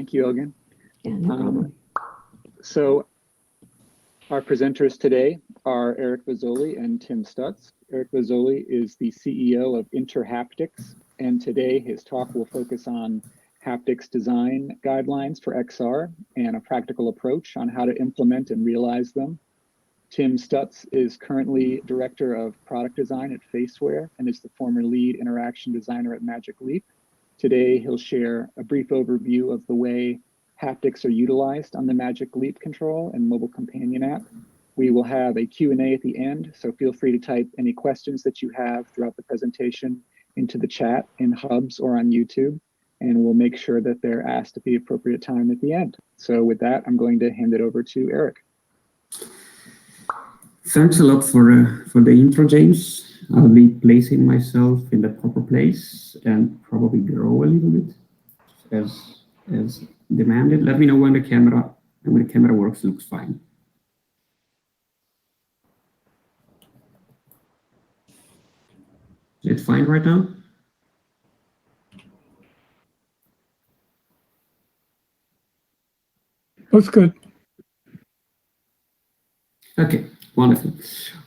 Thank you, Elgin. Yeah, no problem. So our presenters today are Eric Vezzoli and Tim Stutts. Eric Vezzoli is the CEO of Interhaptics, and today his talk will focus on haptics design guidelines for XR and a practical approach on how to implement and realize them. Tim Stutts is currently Director of Product Design at Faceware and is the former lead interaction designer at Magic Leap. Today, he'll share a brief overview of the way haptics are utilized on the Magic Leap control and mobile companion app. We will have a Q&A at the end, so feel free to type any questions that you have throughout the presentation into the chat in Hubs or on YouTube, and we'll make sure that they're asked at the appropriate time at the end. So with that, I'm going to hand it over to Eric. Thanks a lot for the intro, James. I'll be placing myself in the proper place and probably grow a little bit as demanded. Let me know when the camera works, looks fine. Is it fine right now? That's good. Okay, wonderful,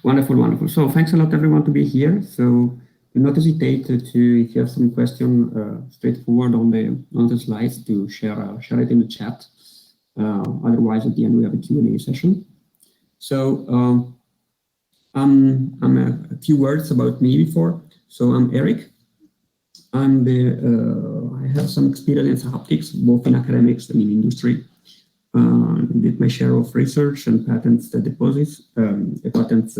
wonderful, wonderful. So thanks a lot, everyone, to be here. So do not hesitate to, if you have some question, straightforward on the slides, to share it in the chat. Otherwise, at the end we have a Q&A session. So a few words about me before. So I'm Eric. I have some experience in haptics, both in academics and in industry. Did my share of research and patents deposits, patents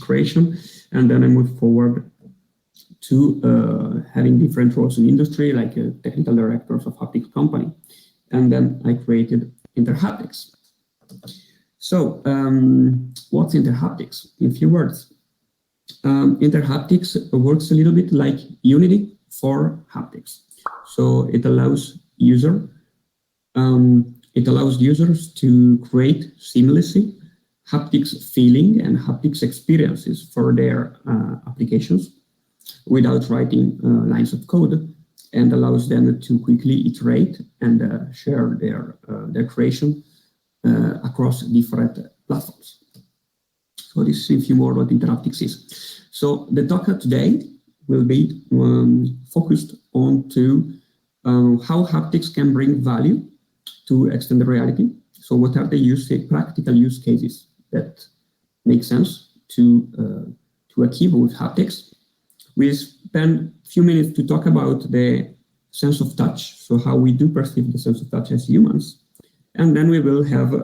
creation, and then I moved forward to having different roles in industry, like technical directors of haptic company, and then I created Interhaptics. So what's Interhaptics? In a few words, Interhaptics works a little bit like Unity for haptics. So it allows users to create seamlessly haptics feeling and haptics experiences for their applications without writing lines of code, and allows them to quickly iterate and share their creation across different platforms. So this is a few more what Interhaptics is. So the talk today will be focused on how haptics can bring value to extended reality. So what are the practical use cases that make sense to achieve with haptics? We spend a few minutes to talk about the sense of touch, so how we do perceive the sense of touch as humans. And then we will have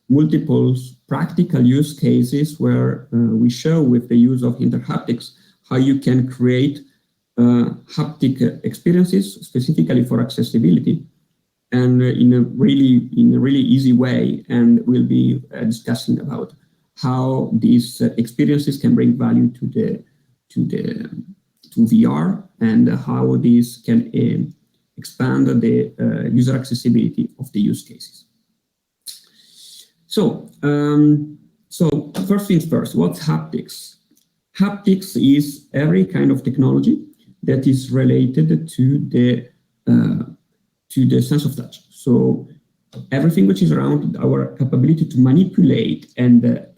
multiple practical use cases where we show with the use of Interhaptics how you can create haptic experiences specifically for accessibility, and in a really easy way. And we'll be discussing about how these experiences can bring value to VR, and how these can expand the user accessibility of the use cases. So, first things first, what's haptics? Haptics is every kind of technology that is related to the sense of touch. So everything which is around our capability to manipulate and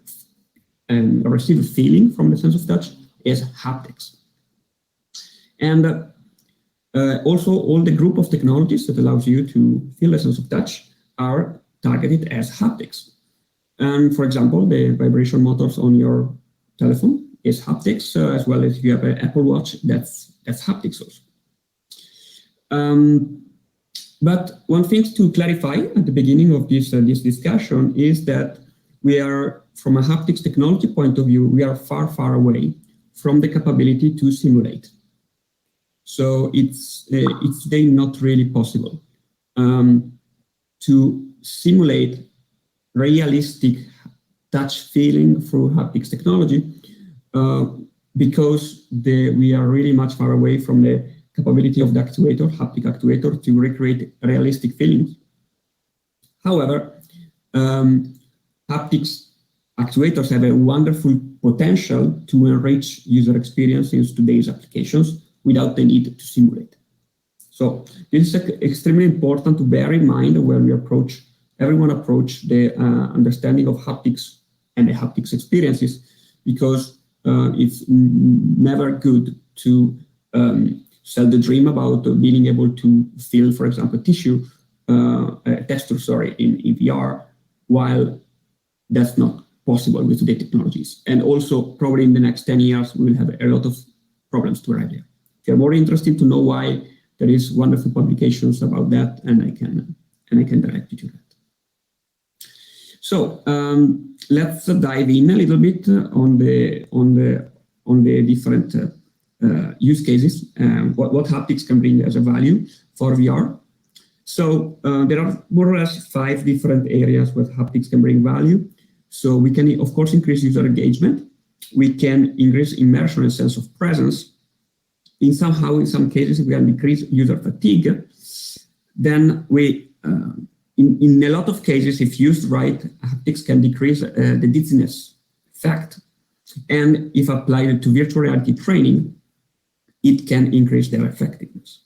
receive a feeling from the sense of touch is haptics. And also all the group of technologies that allows you to feel a sense of touch are targeted as haptics. And for example, the vibration motors on your telephone is haptics, as well as if you have an Apple Watch, that's haptics also. But one thing to clarify at the beginning of this discussion is that we are, from a haptics technology point of view, we are far, far away from the capability to simulate. So it's today not really possible to simulate realistic touch feeling through haptics technology, because we are really much far away from the capability of the actuator, haptic actuator, to recreate realistic feelings. However, haptics actuators have a wonderful potential to enrich user experience in today's applications without the need to simulate. So this is extremely important to bear in mind when we everyone approach the understanding of haptics and the haptics experiences, because it's never good to sell the dream about being able to feel, for example, texture, in VR, while that's not possible with today's technologies. And also, probably in the next 10 years, we will have a lot of problems to arrive there. If you're more interested to know why, there is wonderful publications about that, and I can direct you to that. So let's dive in a little bit on the different use cases, what haptics can bring as a value for VR. So there are more or less 5 different areas where haptics can bring value. So we can, of course, increase user engagement. We can increase immersion and sense of presence. In some cases, we can decrease user fatigue. Then we, in a lot of cases, if used right, haptics can decrease the dizziness effect. And if applied to virtual reality training, it can increase their effectiveness.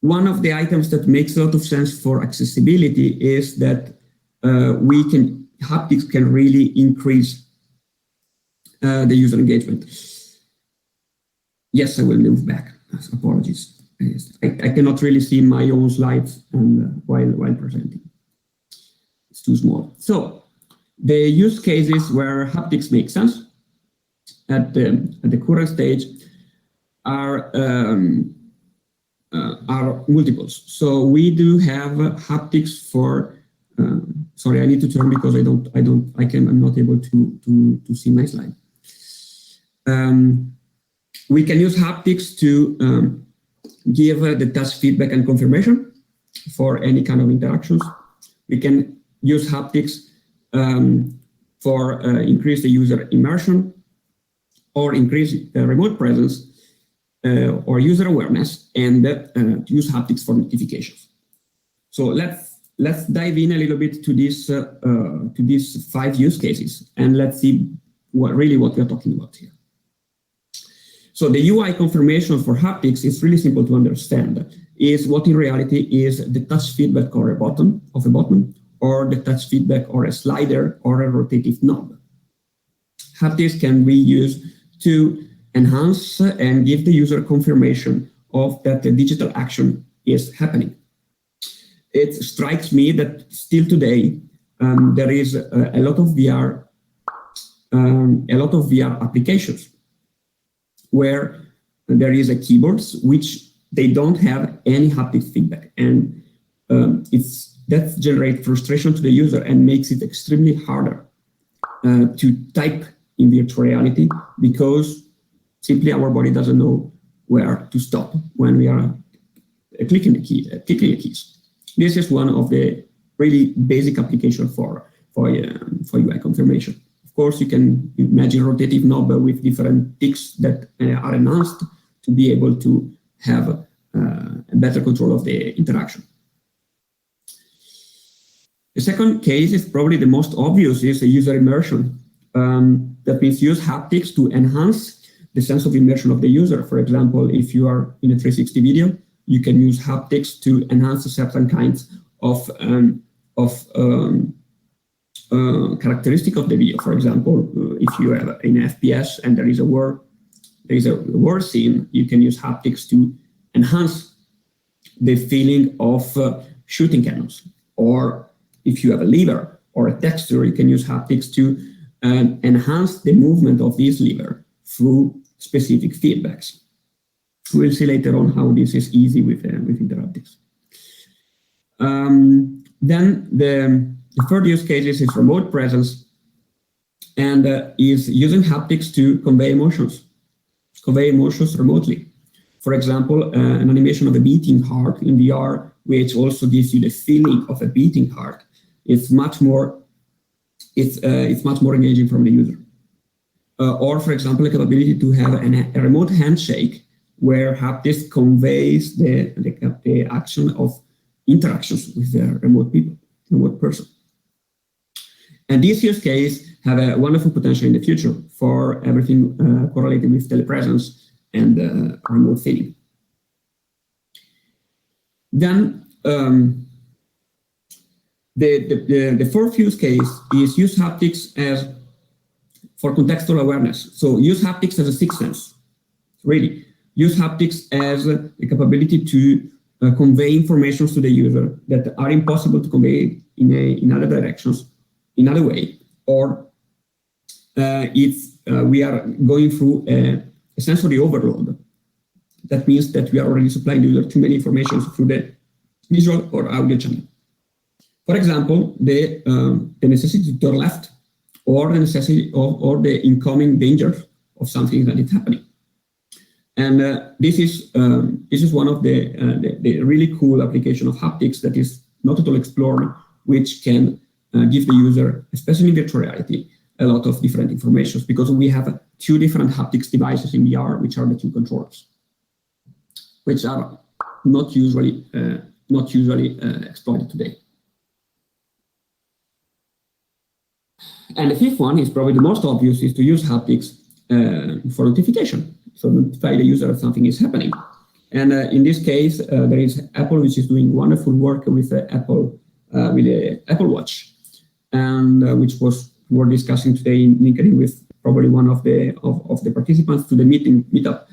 One of the items that makes a lot of sense for accessibility is that haptics can really increase the user engagement. Yes, I will move back. Apologies. I cannot really see my own slides and while presenting. It's too small. So the use cases where haptics make sense at the current stage are multiples. So we do have haptics for. Sorry, I need to turn because I'm not able to see my slide. We can use haptics to give the touch feedback and confirmation for any kind of interactions. We can use haptics for increase the user immersion or increase the remote presence or user awareness, and use haptics for notifications. So let's dive in a little bit to these 5 use cases, and let's see what we're talking about here. So the UI confirmation for haptics is really simple to understand. Is what in reality is the touch feedback or a button, or the touch feedback or a slider or a rotative knob. Haptics can be used to enhance and give the user confirmation of that the digital action is happening. It strikes me that still today there is a lot of VR applications where there is a keyboards which they don't have any haptic feedback, and that generates frustration to the user and makes it extremely harder to type in virtual reality, because simply our body doesn't know where to stop when we are clicking the keys. This is one of the really basic applications for UI confirmation. Of course, you can imagine rotative knob with different ticks that are enhanced to be able to have a better control of the interaction. The second case is probably the most obvious, is a user immersion. That means use haptics to enhance the sense of immersion of the user. For example, if you are in a 360 video, you can use haptics to enhance certain kinds of characteristic of the video. For example, if you have an FPS and there is a war scene, you can use haptics to enhance the feeling of shooting cannons. Or if you have a lever or a texture, you can use haptics to enhance the movement of this lever through specific feedbacks. We'll see later on how this is easy with Interhaptics. Then the third use case is remote presence, and is using haptics to convey emotions remotely. For example, an animation of a beating heart in VR, which also gives you the feeling of a beating heart. It's much more engaging from the user. Or, for example, the capability to have a remote handshake where haptics conveys the action of interactions with the remote person. And this use case have a wonderful potential in the future for everything correlated with telepresence and remote feeling. Then the fourth use case is use haptics as for contextual awareness. So use haptics as a sixth sense. Really, use haptics as the capability to convey information to the user that are impossible to convey in other directions, in other way, or if we are going through a sensory overload. That means that we are already supplying the user too many information through the visual or audio channel. For example, the necessity to turn left, or the necessity or the incoming danger of something that is happening. And this is one of the really cool application of haptics that is not at all explored, which can give the user, especially in virtual reality, a lot of different information, because we have two different haptics devices in VR, which are the two controllers, which are not usually exploited today. And the fifth one is probably the most obvious, is to use haptics for notification. So notify the user that something is happening. And in this case, there is Apple, which is doing wonderful work with the Apple Watch, and which we're discussing today in LinkedIn with probably one of the participants to the meetup.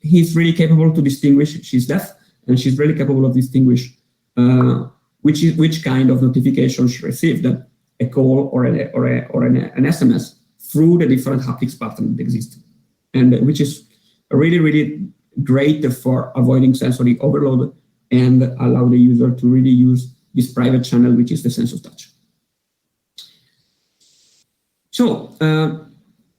He's really capable to distinguish. She's deaf, and she's really capable of distinguish which kind of notification she received, a call or an SMS, through the different haptics patterns that exist, and which is really, really great for avoiding sensory overload and allow the user to really use this private channel, which is the sense of touch. So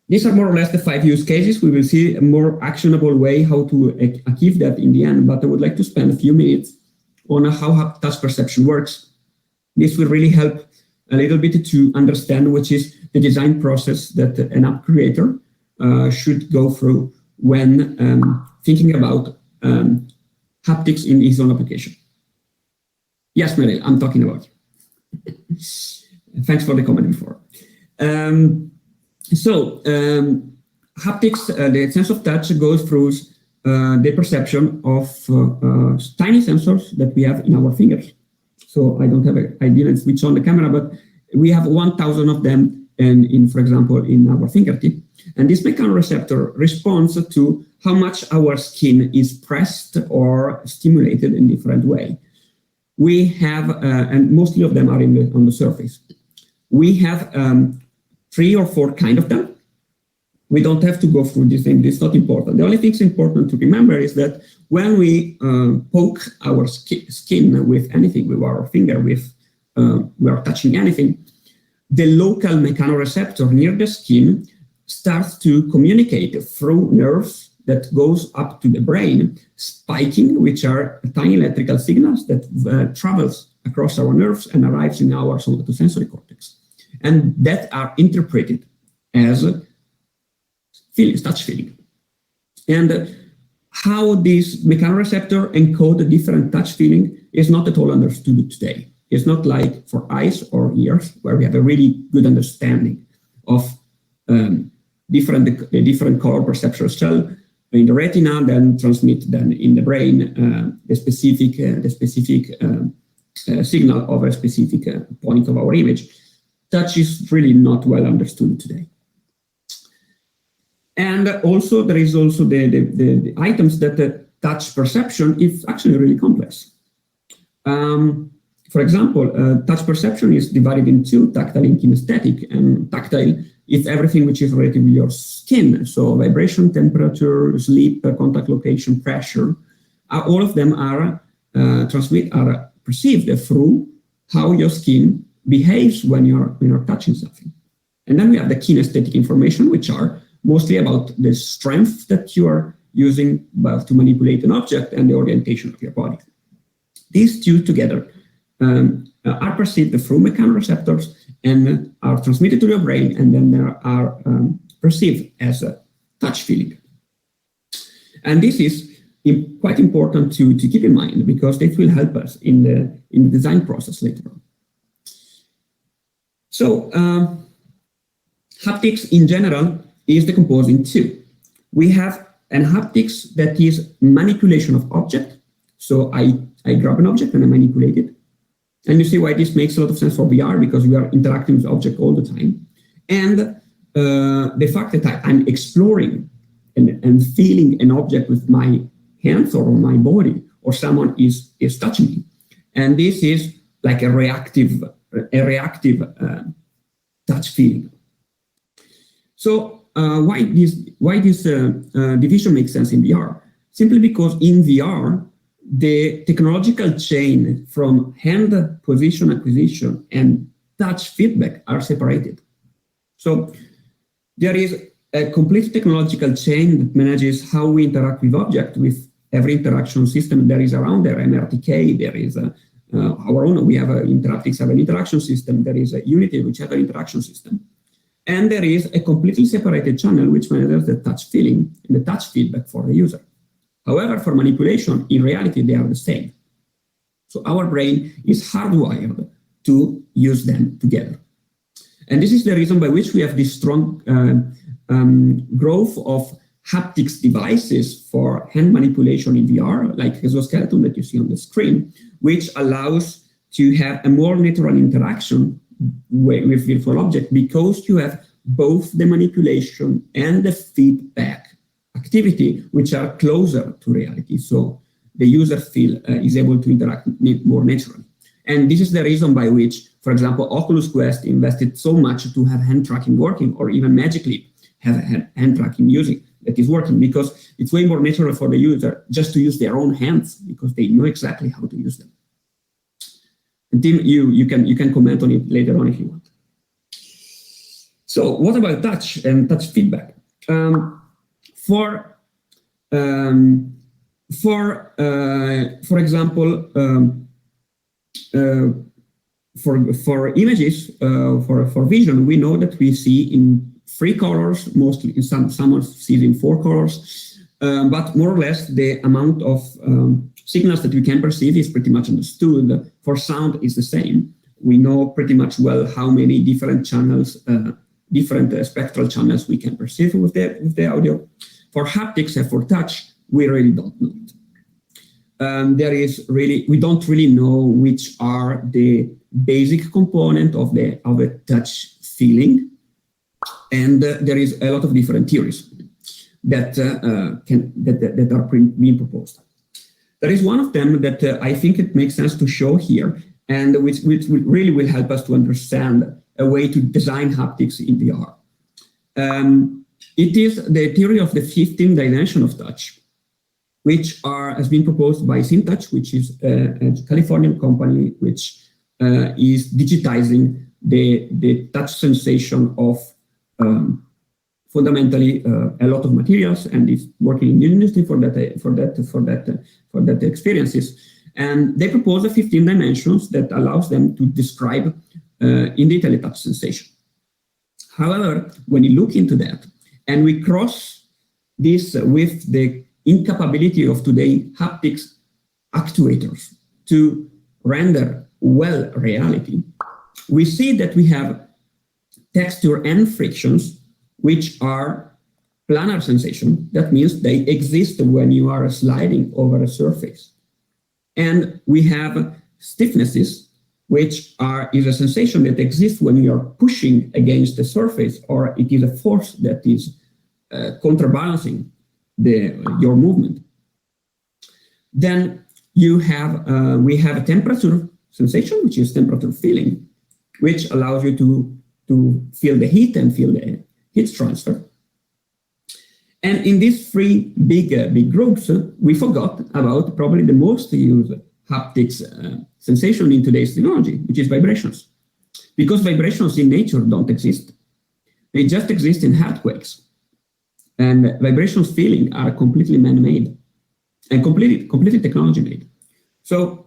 these are more or less the 5 use cases. We will see a more actionable way how to achieve that in the end, but I would like to spend a few minutes on how touch perception works. This will really help a little bit to understand which is the design process that an app creator should go through when thinking about haptics in his own application. Yes, Meryl, I'm talking about you. Thanks for the comment before. Haptics, the sense of touch, goes through the perception of tiny sensors that we have in our fingers. So I didn't switch on the camera, but we have 1,000 of them, for example, in our fingertip. And this mechanoreceptor responds to how much our skin is pressed or stimulated in different way. We have, and mostly of them are on the surface. We have 3 or 4 kind of them. We don't have to go through this thing. It's not important. The only thing that's important to remember is that when we poke our skin with anything, with our finger, we are touching anything, the local mechanoreceptor near the skin starts to communicate through nerves that goes up to the brain, spiking, which are tiny electrical signals that travels across our nerves and arrives in our somatosensory cortex, and that are interpreted as feelings, touch feeling. And how this mechanoreceptor encode a different touch feeling is not at all understood today. It's not like for eyes or ears, where we have a really good understanding of the different color perceptual cell in the retina, then transmit then in the brain the specific signal of a specific point of our image. Touch is really not well understood today. And also there is also the items that the touch perception is actually really complex. For example, touch perception is divided into tactile and kinesthetic, and tactile is everything which is related with your skin. So vibration, temperature, sleep, contact location, pressure, all of them are perceived through how your skin behaves when you're touching something. And then we have the kinesthetic information, which are mostly about the strength that you are using to manipulate an object and the orientation of your body. These two together are perceived through mechanoreceptors and are transmitted to your brain, and then they are perceived as a touch feeling. And this is quite important to keep in mind, because this will help us in the design process later on. So haptics in general is decomposed in 2. We have And haptics, that is manipulation of object. So I grab an object and I manipulate it. And you see why this makes a lot of sense for VR, because we are interacting with object all the time. And the fact that I'm exploring and feeling an object with my hands or my body, or someone is touching me. And this is like a reactive touch feeling. So why this division makes sense in VR? Simply because in VR, the technological chain from hand position acquisition and touch feedback are separated. So there is a complete technological chain that manages how we interact with objects, with every interaction system there is around there. MRTK, there is our own, we have Interhaptics have an interaction system, there is a Unity which has an interaction system. And there is a completely separated channel which manages the touch feeling and the touch feedback for the user. However, for manipulation, in reality, they are the same. So our brain is hardwired to use them together. And this is the reason by which we have this strong growth of haptics devices for hand manipulation in VR, like exoskeleton that you see on the screen, which allows to have a more natural interaction with virtual object, because you have both the manipulation and the feedback activity, which are closer to reality. So the user is able to interact more naturally. And this is the reason by which, for example, Oculus Quest invested so much to have hand tracking working, or even Magic Leap have hand tracking music that is working, because it's way more natural for the user just to use their own hands, because they know exactly how to use them. And Tim, you can comment on it later on if you want. So what about touch and touch feedback? For example, for images, for vision, we know that we see in 3 colors, mostly in someone sees in 4 colors, but more or less the amount of signals that we can perceive is pretty much understood. For sound is the same. We know pretty much well how many different channels, different spectral channels we can perceive with the audio. For haptics and for touch, we really don't know it. We don't really know which are the basic component of a touch feeling, and there is a lot of different theories that are being proposed. There is one of them that I think it makes sense to show here, and which really will help us to understand a way to design haptics in VR. It is the theory of the 15 dimension of touch, which has been proposed by SimTouch, which is a Californian company which is digitizing the touch sensation of fundamentally a lot of materials, and is working in the industry for that experiences. And they propose a 15 dimensions that allows them to describe in detail a touch sensation. However, when you look into that and we cross this with the incapability of today haptics actuators to render well reality, we see that we have texture and frictions which are planar sensation. That means they exist when you are sliding over a surface. And we have stiffnesses, which is a sensation that exists when you are pushing against the surface, or it is a force that is counterbalancing your movement. Then we have a temperature sensation, which is temperature feeling, which allows you to feel the heat and feel the heat transfer. And in these 3 big groups, we forgot about probably the most used haptics sensation in today's technology, which is vibrations. Because vibrations in nature don't exist. They just exist in earthquakes. And vibrations feeling are completely man-made and completely technology-made. So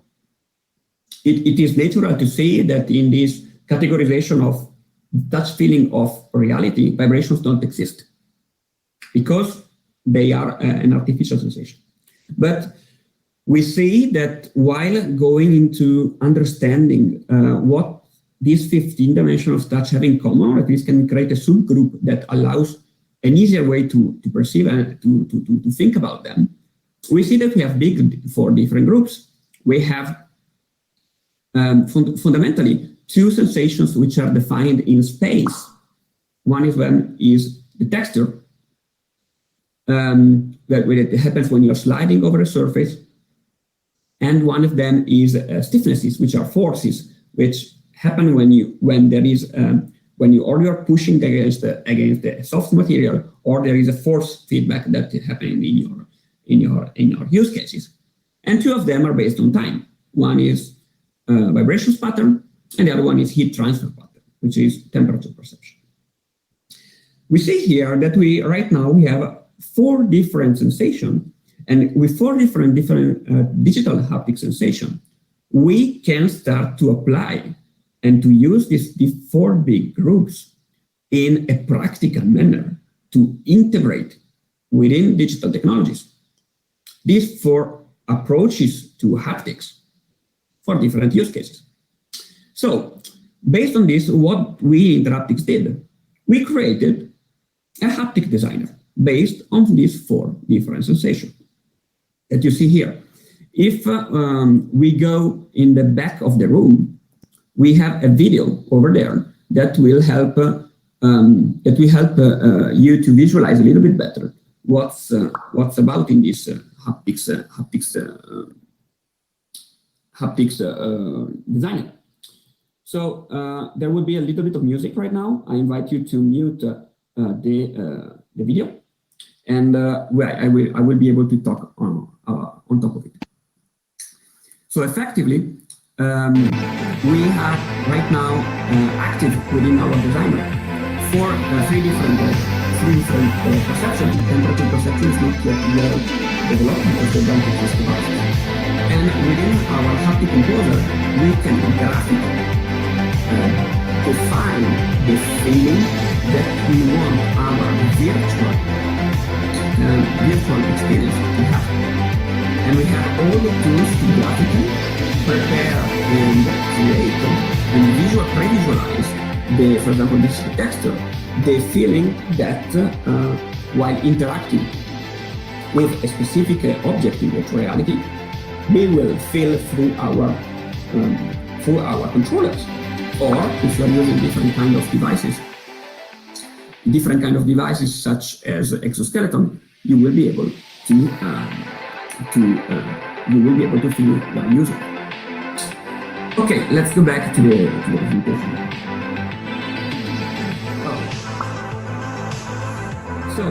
it is natural to say that in this categorization of touch feeling of reality, vibrations don't exist, because they are an artificial sensation. But we see that while going into understanding what these 15 dimensions of touch have in common, or at least can create a subgroup that allows an easier way to perceive and to think about them, we see that we have four different groups. We have fundamentally two sensations which are defined in space. One of them is the texture, that happens when you're sliding over a surface, and one of them is stiffnesses, which are forces, which happen when you're pushing against the soft material, or there is a force feedback that is happening in your use cases. And two of them are based on time. One is vibrations pattern, and the other one is heat transfer pattern, which is temperature perception. We see here that right now we have four different sensations, and with four different digital haptic sensation, we can start to apply and to use these four big groups in a practical manner to integrate within digital technologies these four approaches to haptics for different use cases. So, based on this, what we Interhaptics did, we created a haptic designer based on these four different sensations that you see here. If we go in the back of the room, we have a video over there that will help you to visualize a little bit better what's about in this haptics designer. So there will be a little bit of music right now. I invite you to mute the video, and I will be able to talk on top of it. So effectively, we have right now active within our designer for three different perceptions. Temperature perception is not yet well developed because the bandwidth is devices. And within our haptic composer, we can graphically define the feeling that we want our virtual experience to have. And we have all the tools to graphically prepare and create and pre-visualize for example, this texture, the feeling that while interacting with a specific object in virtual reality, we will feel through our controllers. Or if you're using different kind of devices such as exoskeleton, you will be able to feel while using it. Okay, let's go back to the presentation. So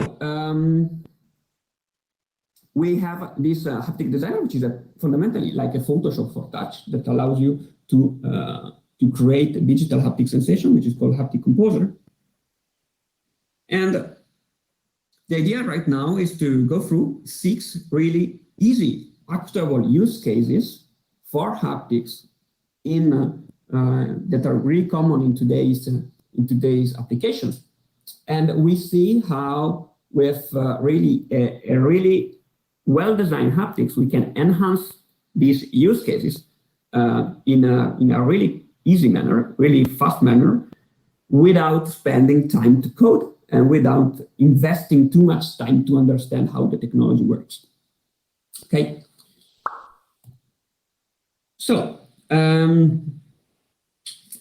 we have this haptic designer, which is fundamentally like a Photoshop for touch that allows you to create a digital haptic sensation, which is called Haptic Composer. And the idea right now is to go through 6 really easy, actionable use cases for haptics that are really common in today's applications. And we see how with really a really well-designed haptics, we can enhance these use cases in a really easy manner, really fast manner, without spending time to code and without investing too much time to understand how the technology works. Okay. So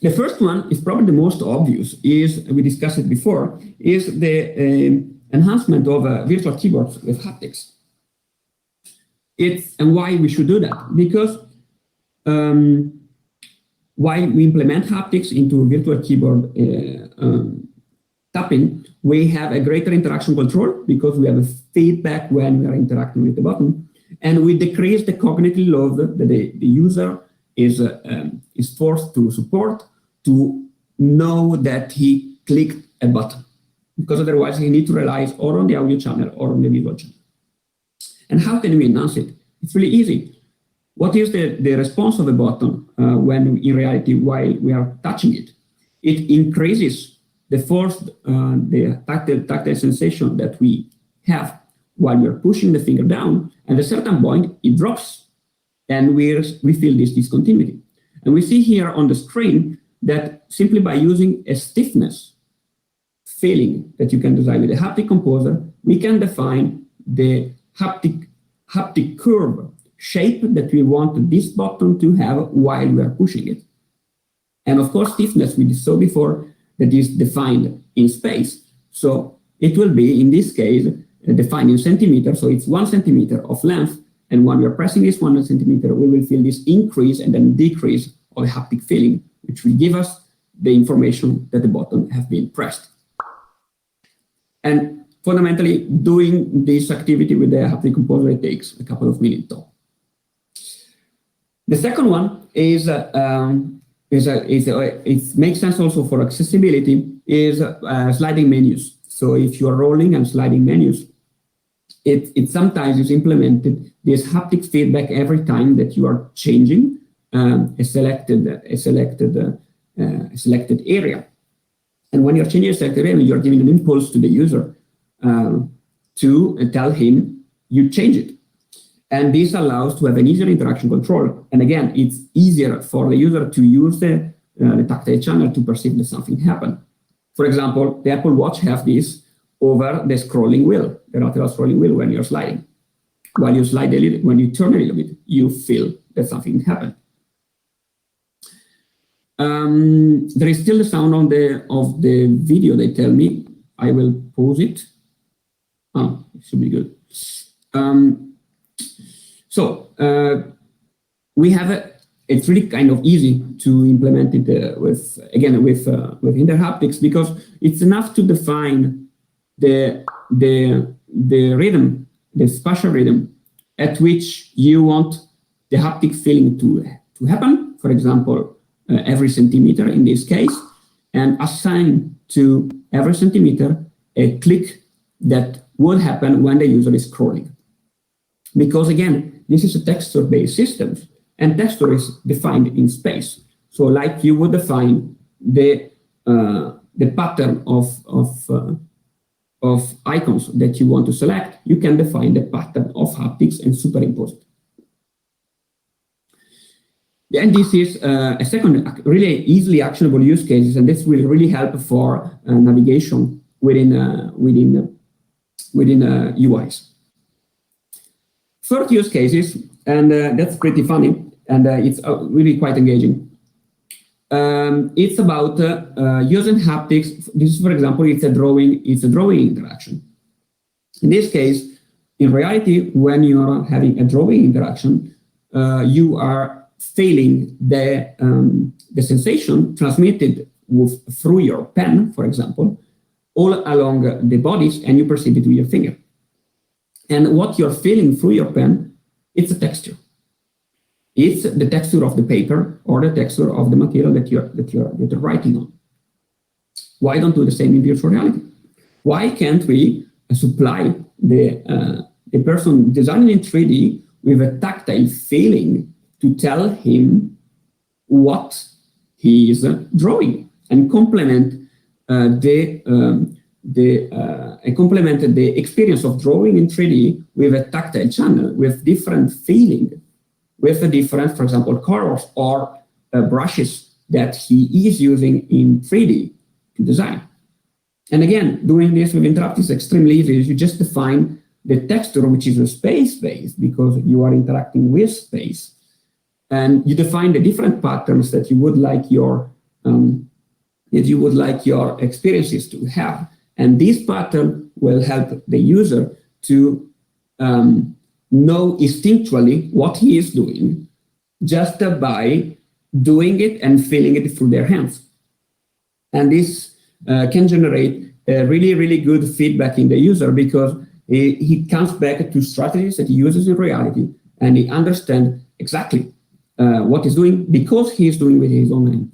the first one is probably the most obvious, we discussed it before, is the enhancement of virtual keyboards with haptics. And why we should do that? Because while we implement haptics into virtual keyboard tapping, we have a greater interaction control because we have a feedback when we are interacting with the button, and we decrease the cognitive load that the user is forced to support to know that he clicked a button, because otherwise he needs to rely or on the audio channel or on the visual channel. And how can we enhance it? It's really easy. What is the response of the button when in reality while we are touching it? It increases the force, the tactile sensation that we have while we are pushing the finger down, and at a certain point it drops, and we feel this discontinuity. And we see here on the screen that simply by using a stiffness feeling that you can design with the haptic composer, we can define the haptic curve shape that we want this button to have while we are pushing it. And of course, stiffness, we saw before, that is defined in space. So it will be, in this case, defined in centimeters. So it's 1 centimeter of length. And when we're pressing this 1 centimeter, we will feel this increase and then decrease of the haptic feeling, which will give us the information that the button has been pressed. And fundamentally, doing this activity with the haptic composer, it takes a couple of minutes though. The second one is it makes sense also for accessibility, is sliding menus. So if you are rolling and sliding menus, it sometimes is implemented this haptic feedback every time that you are changing a selected area. And when you're changing a selected area, you're giving an impulse to the user to tell him you change it. And this allows to have an easier interaction control. And again, it's easier for the user to use the tactile channel to perceive that something happened. For example, the Apple Watch has this over the scrolling wheel, the lateral scrolling wheel when you're sliding. While you slide a little, when you turn a little bit, you feel that something happened. There is still the sound on of the video, they tell me. I will pause it. Oh, it should be good. We have it's really kind of easy to implement it with Interhaptics, because it's enough to define the rhythm, the spatial rhythm at which you want the haptic feeling to happen. For example, every centimeter in this case, and assign to every centimeter a click that would happen when the user is scrolling. Because again, this is a texture-based system, and texture is defined in space. So like you would define the pattern of icons that you want to select, you can define the pattern of haptics and superimpose it. And this is a second really easily actionable use cases, and this will really help for navigation within UIs. Third use cases, and that's pretty funny, and it's really quite engaging. It's about using haptics. This is, for example, it's a drawing interaction. In this case, in reality, when you are having a drawing interaction, you are feeling the sensation transmitted through your pen, for example, all along the bodies, and you perceive it with your finger. And what you're feeling through your pen, it's a texture. It's the texture of the paper or the texture of the material that you're writing on. Why don't do the same in virtual reality? Why can't we supply the person designing in 3D with a tactile feeling to tell him what he is drawing, and complement the experience of drawing in 3D with a tactile channel, with different feeling, with a different, for example, colors or brushes that he is using in 3D to design. And again, doing this with Interhaptics is extremely easy. You just define the texture, which is a space-based, because you are interacting with space. And you define the different patterns that you would like your experiences to have. And this pattern will help the user to know instinctually what he is doing just by doing it and feeling it through their hands. And this can generate a really, really good feedback in the user, because he comes back to strategies that he uses in reality, and he understands exactly what he's doing because he is doing with his own hands.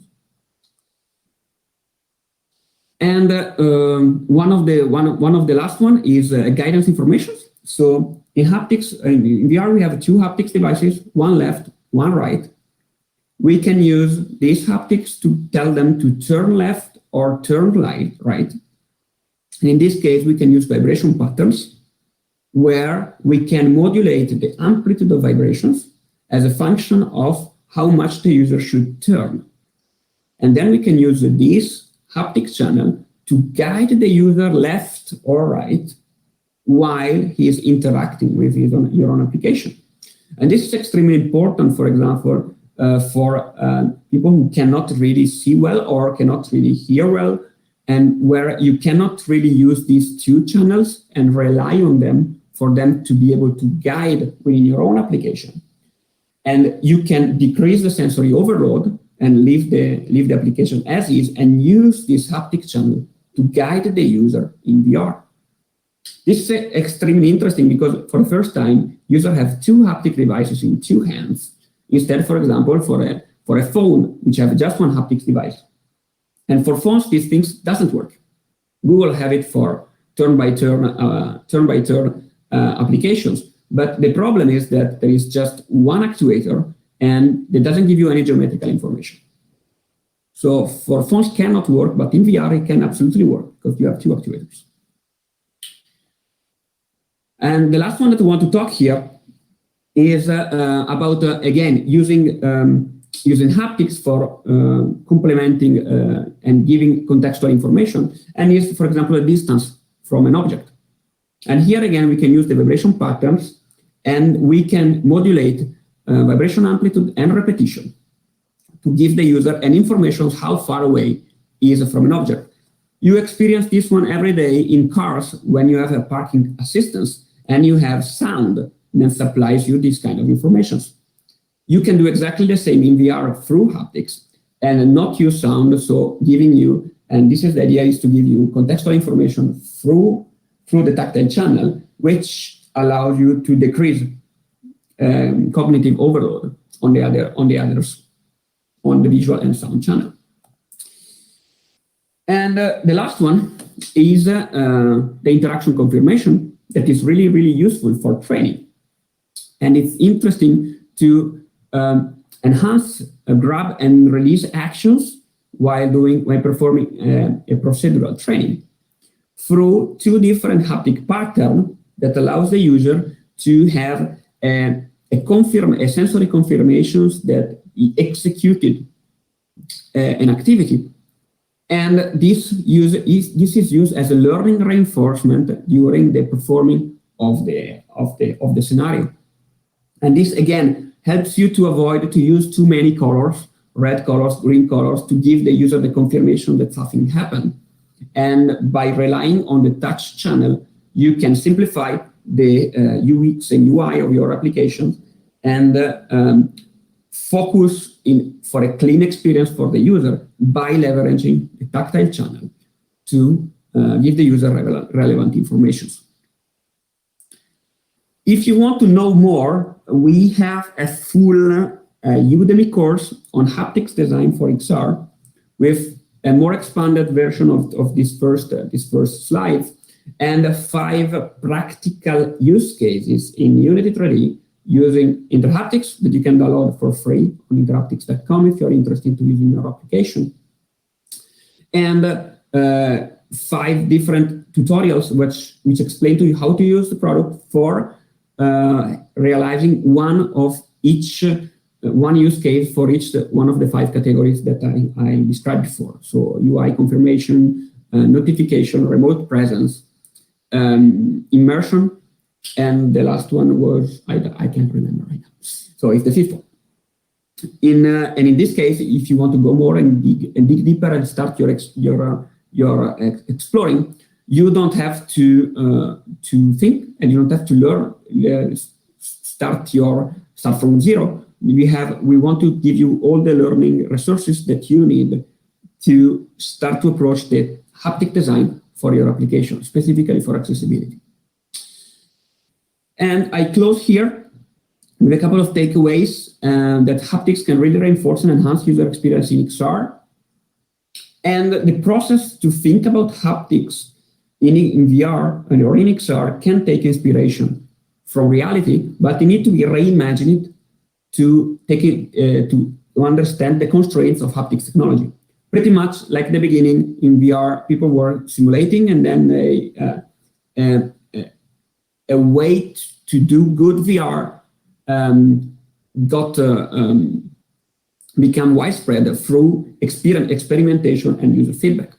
And one of the last one is guidance information. So in haptics, in VR, we have two haptics devices, one left, one right. We can use these haptics to tell them to turn left or turn right. And in this case, we can use vibration patterns where we can modulate the amplitude of vibrations as a function of how much the user should turn. And then we can use this haptic channel to guide the user left or right while he is interacting with your own application. And this is extremely important, for example, for people who cannot really see well or cannot really hear well, and where you cannot really use these two channels and rely on them for them to be able to guide within your own application. And you can decrease the sensory overload and leave the application as is and use this haptic channel to guide the user in VR. This is extremely interesting because for the first time, users have two haptic devices in two hands, instead, for example, for a phone, which have just one haptic device. And for phones, these things doesn't work. Google have it for turn-by-turn applications. But the problem is that there is just one actuator and it doesn't give you any geometrical information. So for phones cannot work, but in VR it can absolutely work because you have two actuators. And the last one that I want to talk here is about, again, using haptics for complementing and giving contextual information, and is, for example, a distance from an object. And here again, we can use the vibration patterns, and we can modulate vibration amplitude and repetition to give the user an information of how far away he is from an object. You experience this one every day in cars when you have a parking assistance and you have sound that supplies you this kind of information. You can do exactly the same in VR through haptics and not use sound, so giving you, and this is the idea, is to give you contextual information through the tactile channel, which allows you to decrease cognitive overload on the visual and sound channel. And the last one is the interaction confirmation that is really, really useful for training. And it's interesting to enhance grab and release actions while performing a procedural training through two different haptic patterns that allows the user to have a sensory confirmations that he executed an activity. And this is used as a learning reinforcement during the performing of the scenario. And this again helps you to avoid to use too many colors, red colors, green colors, to give the user the confirmation that something happened. And by relying on the touch channel, you can simplify the UX and UI of your application and focus for a clean experience for the user by leveraging the tactile channel to give the user relevant information. If you want to know more, we have a full Udemy course on haptics design for XR with a more expanded version of this first slide and 5 practical use cases in Unity 3D using Interhaptics that you can download for free on interhaptics.com if you're interested in using your application. And 5 different tutorials which explain to you how to use the product for realizing one use case for each one of the 5 categories that I described before. So UI confirmation, notification, remote presence, immersion, and the last one was, I can't remember right now. So it's the 5th one. And in this case, if you want to go more and dig deeper and start your exploring, you don't have to think, and you don't have to learn. Start from zero. We want to give you all the learning resources that you need to start to approach the haptic design for your application, specifically for accessibility. And I close here with a couple of takeaways that haptics can really reinforce and enhance user experience in XR. And the process to think about haptics in VR or in XR can take inspiration from reality, but you need to be reimagined to take it to understand the constraints of haptics technology. Pretty much like the beginning in VR, people were simulating, and then a way to do good VR become widespread through experimentation and user feedback.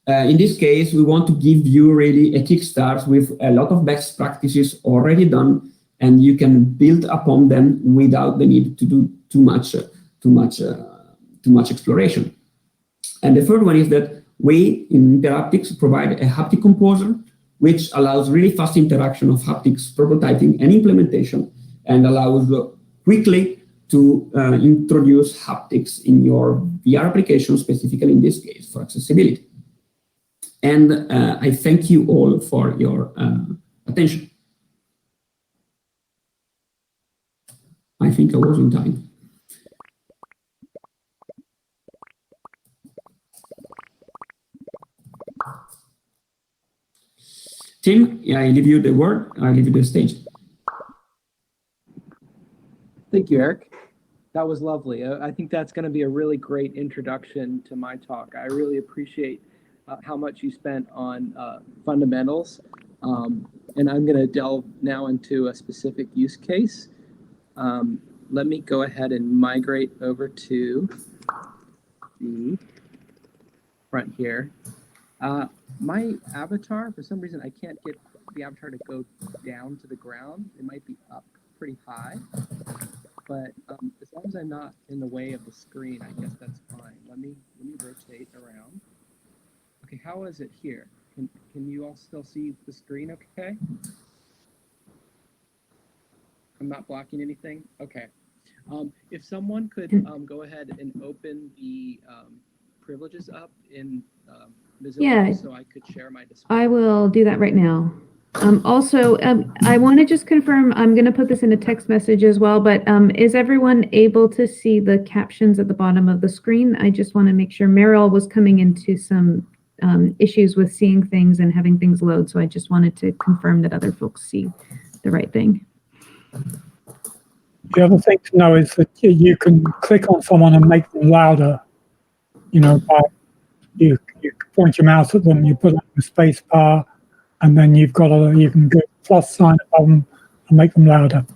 In this case, we want to give you really a kickstart with a lot of best practices already done, and you can build upon them without the need to do too much exploration. And the third one is that we in Interhaptics provide a haptic composer, which allows really fast interaction of haptics prototyping and implementation, and allows quickly to introduce haptics in your VR application, specifically in this case for accessibility. And I thank you all for your attention. I think I was in time. Tim, I leave you the word, I leave you the stage. Thank you, Eric. That was lovely. I think that's going to be a really great introduction to my talk. I really appreciate how much you spent on fundamentals. And I'm going to delve now into a specific use case. Let me go ahead and migrate over to the front here. My avatar, for some reason, I can't get the avatar to go down to the ground. It might be up pretty high, but as long as I'm not in the way of the screen, I guess that's fine. Let me rotate around. Okay, how is it here? Can you all still see the screen okay? I'm not blocking anything? Okay. If someone could go ahead and open the privileges up in Mozilla so I could share my display. I will do that right now. Also, I want to just confirm, I'm going to put this in a text message as well, but is everyone able to see the captions at the bottom of the screen? I just want to make sure. Meryl was coming into some issues with seeing things and having things load, so I just wanted to confirm that other folks see the right thing. The other thing to know is that you can click on someone and make them louder. You know, by you point your mouse at them, you put on the space bar, and then you can go plus sign above them and make them louder.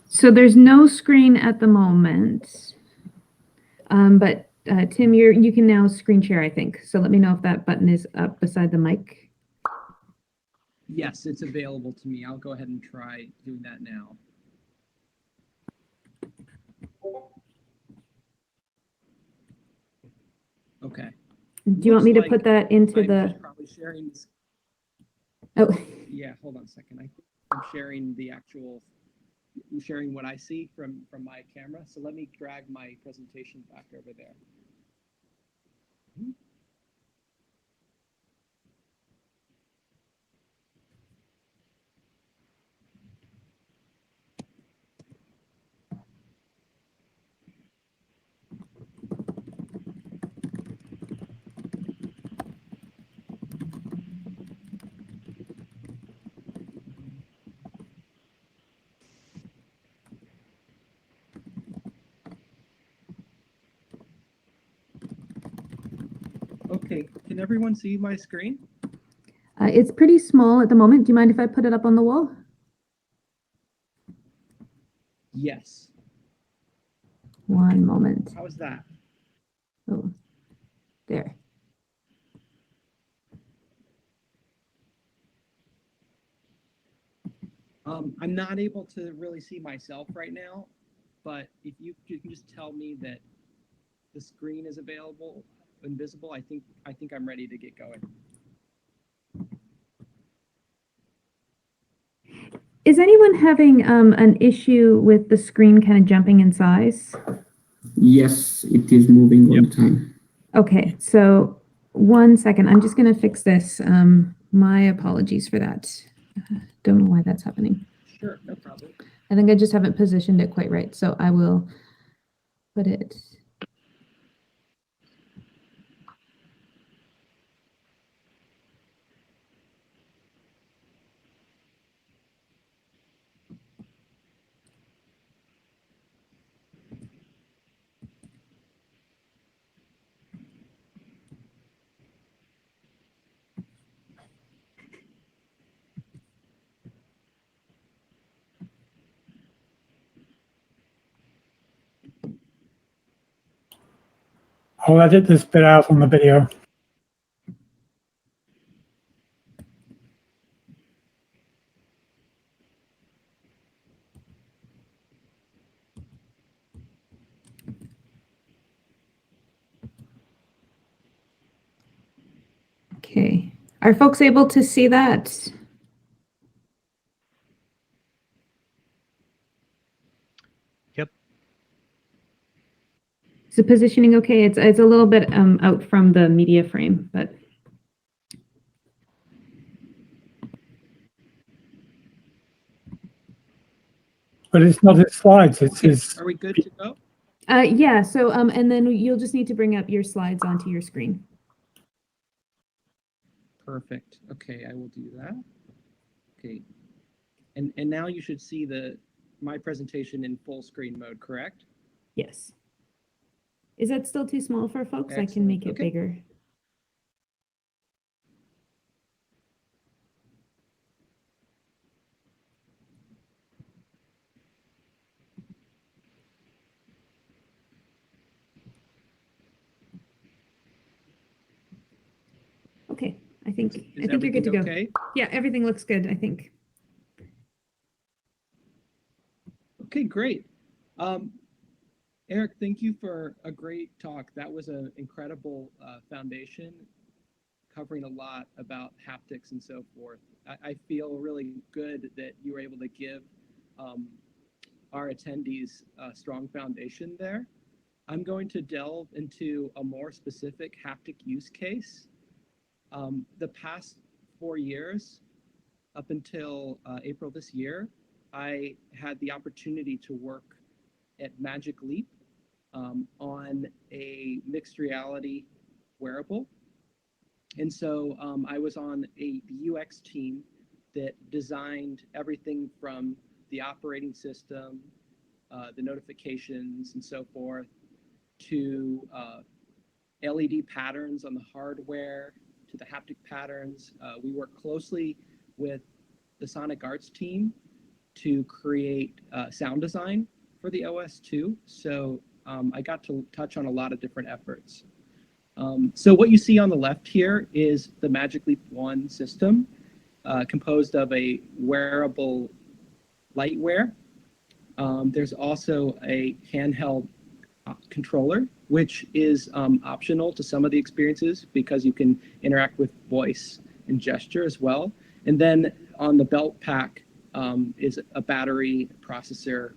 So there's no screen at the moment, but Tim, you can now screen share, I think. So let me know if that button is up beside the mic. Yes, it's available to me. I'll go ahead and try doing that now. Okay. Do you want me to put that into the? Probably sharing this. Oh. Yeah, hold on a second. I'm sharing the actual. I'm sharing what I see from my camera. So let me drag my presentation back over there. Okay, can everyone see my screen? It's pretty small at the moment. Do you mind if I put it up on the wall? Yes. One moment. How is that? Oh, there. I'm not able to really see myself right now, but if you can just tell me that the screen is invisible, I think I'm ready to get going. Is anyone having an issue with the screen kind of jumping in size? Yes, it is moving all the time. Okay, so 1 second. I'm just going to fix this. My apologies for that. Don't know why that's happening. Sure, no problem. I think I just haven't positioned it quite right, so I will put it. I'll edit this bit out on the video. Okay. Are folks able to see that? Yep. Is the positioning okay? It's a little bit out from the media frame, but it's not his slides, it's Okay, his. are we good to go? yeah. So and then you'll just need to bring up your slides onto your screen. Perfect. Okay, I will do that. Okay. And now you should see my presentation in full screen mode, correct? Yes. Is that still too small for folks? I can Excellent. make it Okay. bigger. Okay, I think you're good to go. Okay? Yeah, everything looks good, I think. Okay, great. Eric, thank you for a great talk. That was an incredible foundation covering a lot about haptics and so forth. I feel really good that you were able to give our attendees a strong foundation there. I'm going to delve into a more specific haptic use case. The past 4 years, up until April this year, I had the opportunity to work at Magic Leap on a mixed reality wearable. And so I was on the UX team that designed everything from the operating system, the notifications and so forth, to LED patterns on the hardware, to the haptic patterns. We work closely with the Sonic Arts team to create sound design for the OS too. So I got to touch on a lot of different efforts. So what you see on the left here is the Magic Leap 1 system, composed of a wearable lightwear. There's also a handheld controller, which is optional to some of the experiences because you can interact with voice and gesture as well. And then on the belt pack is a battery, processor,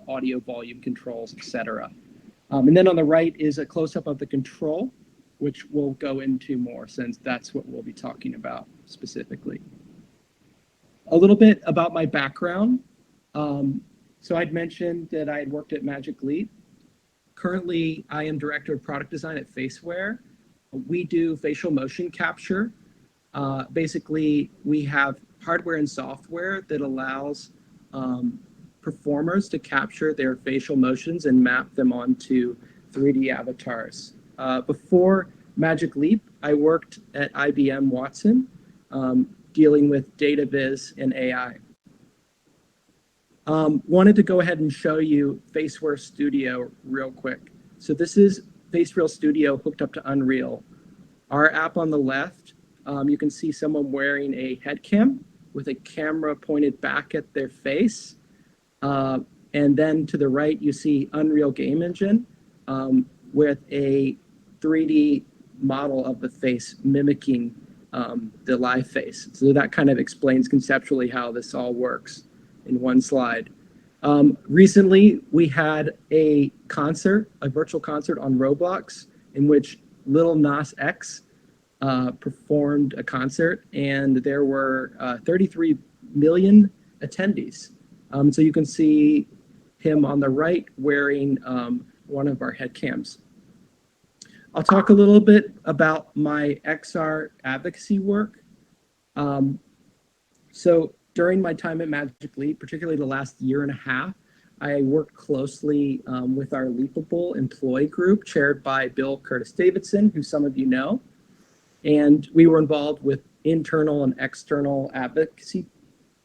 audio volume controls, etc. And then on the right is a close-up of the control, which we'll go into more since that's what we'll be talking about specifically. A little bit about my background. So I'd mentioned that I had worked at Magic Leap. Currently, I am Director of Product Design at Faceware. We do facial motion capture. Basically, we have hardware and software that allows performers to capture their facial motions and map them onto 3D avatars. Before Magic Leap, I worked at IBM Watson, dealing with data viz and AI. Wanted to go ahead and show you Faceware Studio real quick. So this is Faceware Studio hooked up to Unreal. Our app on the left, you can see someone wearing a head cam with a camera pointed back at their face. And then to the right, you see Unreal Game Engine with a 3D model of the face mimicking the live face. So that kind of explains conceptually how this all works in one slide. Recently, we had a concert, a virtual concert on Roblox in which Lil Nas X performed a concert, and there were 33 million attendees. So you can see him on the right wearing one of our head cams. I'll talk a little bit about my XR advocacy work. So during my time at Magic Leap, particularly the last year and a half, I worked closely with our Leapable employee group chaired by Bill Curtis Davidson, who some of you know. And we were involved with internal and external advocacy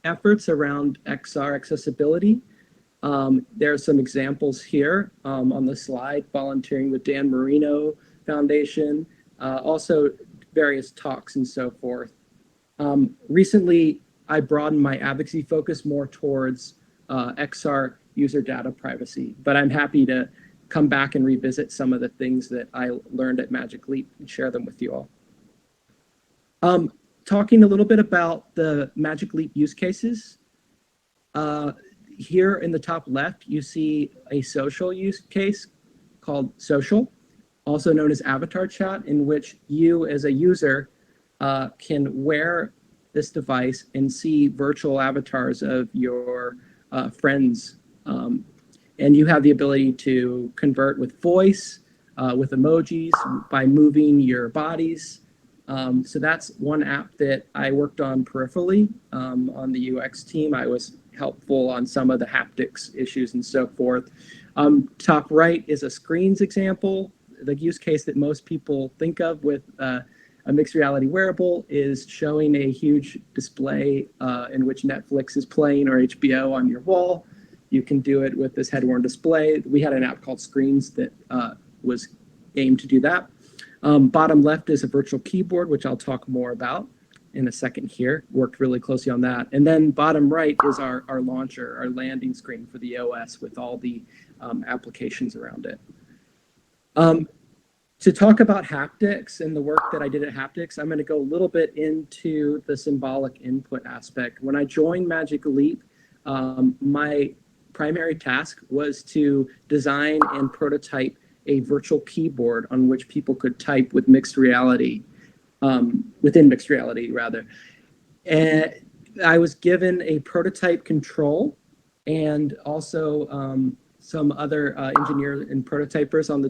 efforts around XR accessibility. There are some examples here on the slide: volunteering with Dan Marino, Foundation, also various talks and so forth. Recently, I broadened my advocacy focus more towards XR user data privacy, but I'm happy to come back and revisit some of the things that I learned at Magic Leap and share them with you all. Talking a little bit about the Magic Leap use cases. Here in the top left, you see a social use case called Social, also known as avatar chat, in which you as a user can wear this device and see virtual avatars of your friends. And you have the ability to convert with voice, with emojis, by moving your bodies. So that's one app that I worked on peripherally on the UX team. I was helpful on some of the haptics issues and so forth. Top right is a screens example. The use case that most people think of with a mixed reality wearable is showing a huge display in which Netflix is playing or HBO on your wall. You can do it with this head-worn display. We had an app called Screens that was aimed to do that. Bottom left is a virtual keyboard, which I'll talk more about in a second here. Worked really closely on that. And then bottom right is our launcher, our landing screen for the OS with all the applications around it. To talk about haptics and the work that I did at Haptics, I'm going to go a little bit into the symbolic input aspect. When I joined Magic Leap, my primary task was to design and prototype a virtual keyboard on which people could type with mixed reality, within mixed reality rather. And I was given a prototype control and also some other engineers and prototypers on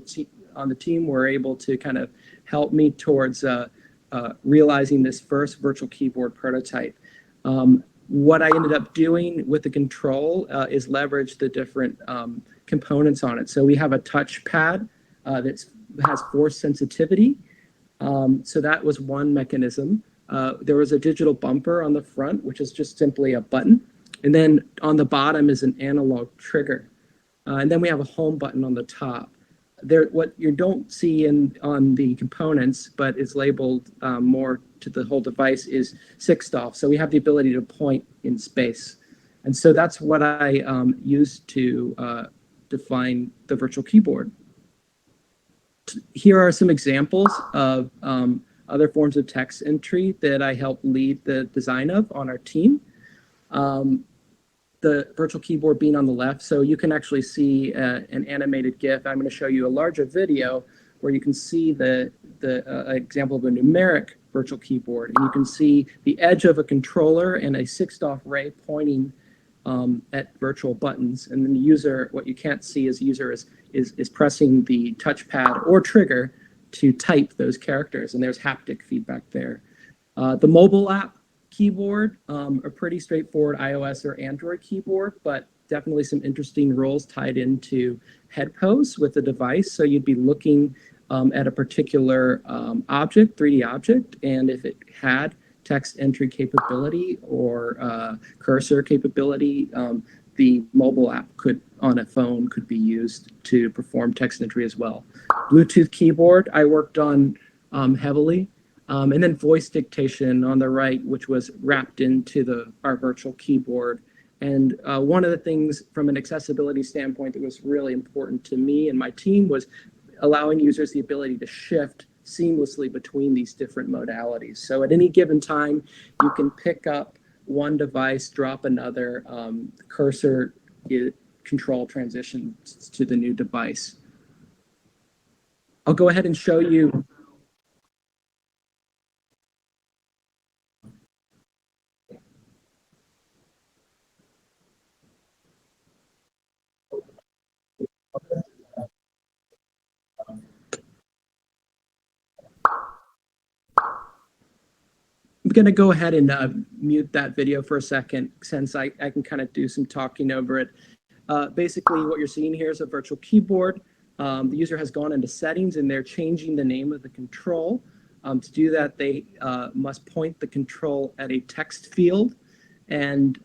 the team were able to kind of help me towards realizing this first virtual keyboard prototype. What I ended up doing with the control is leverage the different components on it. So we have a touchpad that has force sensitivity. So that was one mechanism. There was a digital bumper on the front, which is just simply a button. And then on the bottom is an analog trigger. And then we have a home button on the top. What you don't see on the components, but is labeled more to the whole device, is 6-off. So we have the ability to point in space. And so that's what I used to define the virtual keyboard. Here are some examples of other forms of text entry that I helped lead the design of on our team. The virtual keyboard being on the left, so you can actually see an animated GIF. I'm going to show you a larger video where you can see the example of a numeric virtual keyboard, and you can see the edge of a controller and a 6-off ray pointing at virtual buttons. And then the user, what you can't see is the user is pressing the touchpad or trigger to type those characters, and there's haptic feedback there. The mobile app keyboard, a pretty straightforward iOS or Android keyboard, but definitely some interesting roles tied into head pose with the device. So you'd be looking at a particular object, 3D object, and if it had text entry capability or cursor capability, the mobile app on a phone could be used to perform text entry as well. Bluetooth keyboard I worked on heavily. And then voice dictation on the right, which was wrapped into our virtual keyboard. And one of the things from an accessibility standpoint that was really important to me and my team was allowing users the ability to shift seamlessly between these different modalities. So at any given time, you can pick up one device, drop another, cursor control transitions to the new device. I'll go ahead and show you. I'm going to go ahead and mute that video for a second since I can kind of do some talking over it. Basically, what you're seeing here is a virtual keyboard. The user has gone into settings and they're changing the name of the control. To do that, they must point the control at a text field and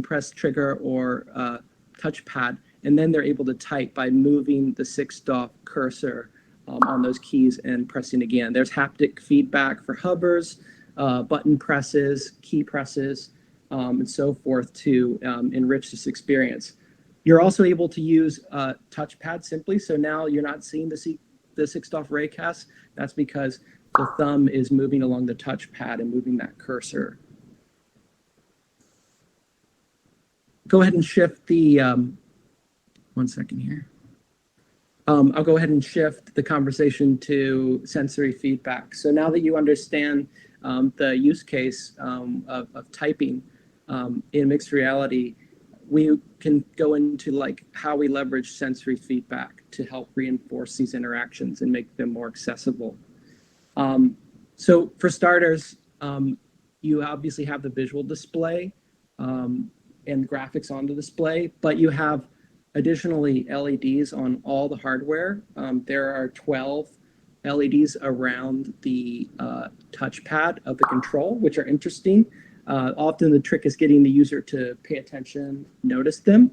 press trigger or touchpad. And then they're able to type by moving the 6-off cursor on those keys and pressing again. There's haptic feedback for hovers, button presses, key presses, and so forth to enrich this experience. You're also able to use touchpad simply. So now you're not seeing the 6DoF raycast. That's because the thumb is moving along the touchpad and moving that cursor. Go ahead and shift the, one second here. I'll go ahead and shift the conversation to sensory feedback. So now that you understand the use case of typing in mixed reality, we can go into like how we leverage sensory feedback to help reinforce these interactions and make them more accessible. So for starters, you obviously have the visual display and graphics on the display, but you have additionally LEDs on all the hardware. There are 12 LEDs around the touchpad of the control, which are interesting. Often the trick is getting the user to pay attention, notice them,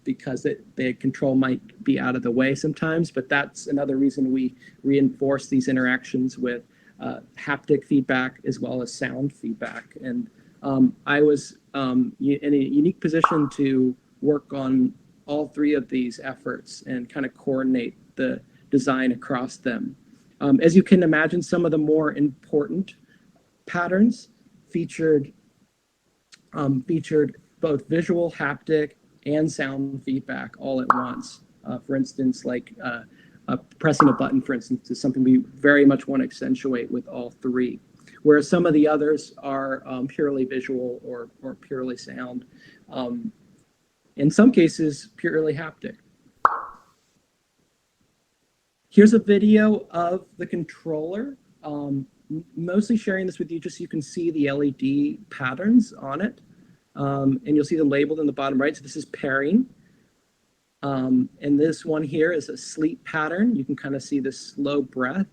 because the control might be out of the way sometimes, but that's another reason we reinforce these interactions with haptic feedback as well as sound feedback. And I was in a unique position to work on all three of these efforts and kind of coordinate the design across them. As you can imagine, some of the more important patterns featured both visual, haptic, and sound feedback all at once. For instance, like pressing a button, for instance, is something we very much want to accentuate with all three, whereas some of the others are purely visual or purely sound. In some cases, purely haptic. Here's a video of the controller. Mostly sharing this with you just so you can see the LED patterns on it. And you'll see them labeled in the bottom right. So this is pairing. And this one here is a sleep pattern. You can kind of see the slow breath.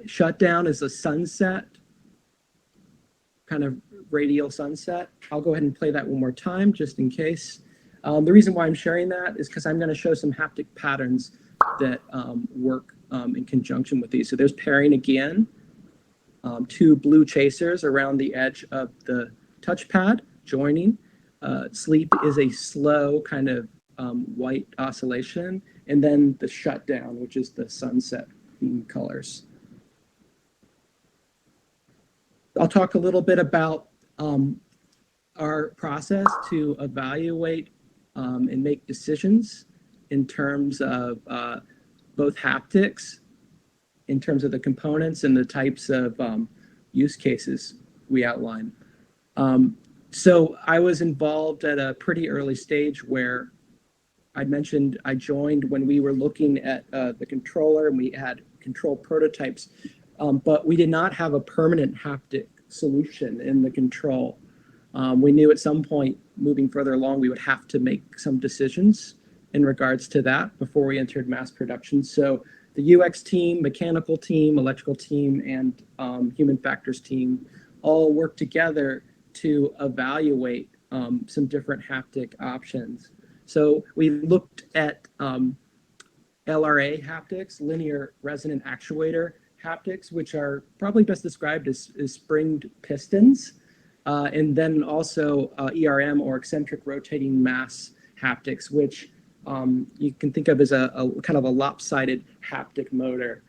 Shutdown is a sunset, kind of radial sunset. I'll go ahead and play that one more time just in case. The reason why I'm sharing that is because I'm going to show some haptic patterns that work in conjunction with these. So there's pairing again. Two blue chasers around the edge of the touchpad joining. Sleep is a slow kind of white oscillation. And then the shutdown, which is the sunset theme colors. I'll talk a little bit about our process to evaluate and make decisions in terms of both haptics, in terms of the components and the types of use cases we outline. So I was involved at a pretty early stage where I mentioned I joined when we were looking at the controller and we had control prototypes, but we did not have a permanent haptic solution in the control. We knew at some point moving further along, we would have to make some decisions in regards to that before we entered mass production. So the UX team, mechanical team, electrical team, and human factors team all worked together to evaluate some different haptic options. So we looked at LRA haptics, linear resonant actuator haptics, which are probably best described as springed pistons, and then also ERM or eccentric rotating mass haptics, which you can think of as a kind of a lopsided haptic motor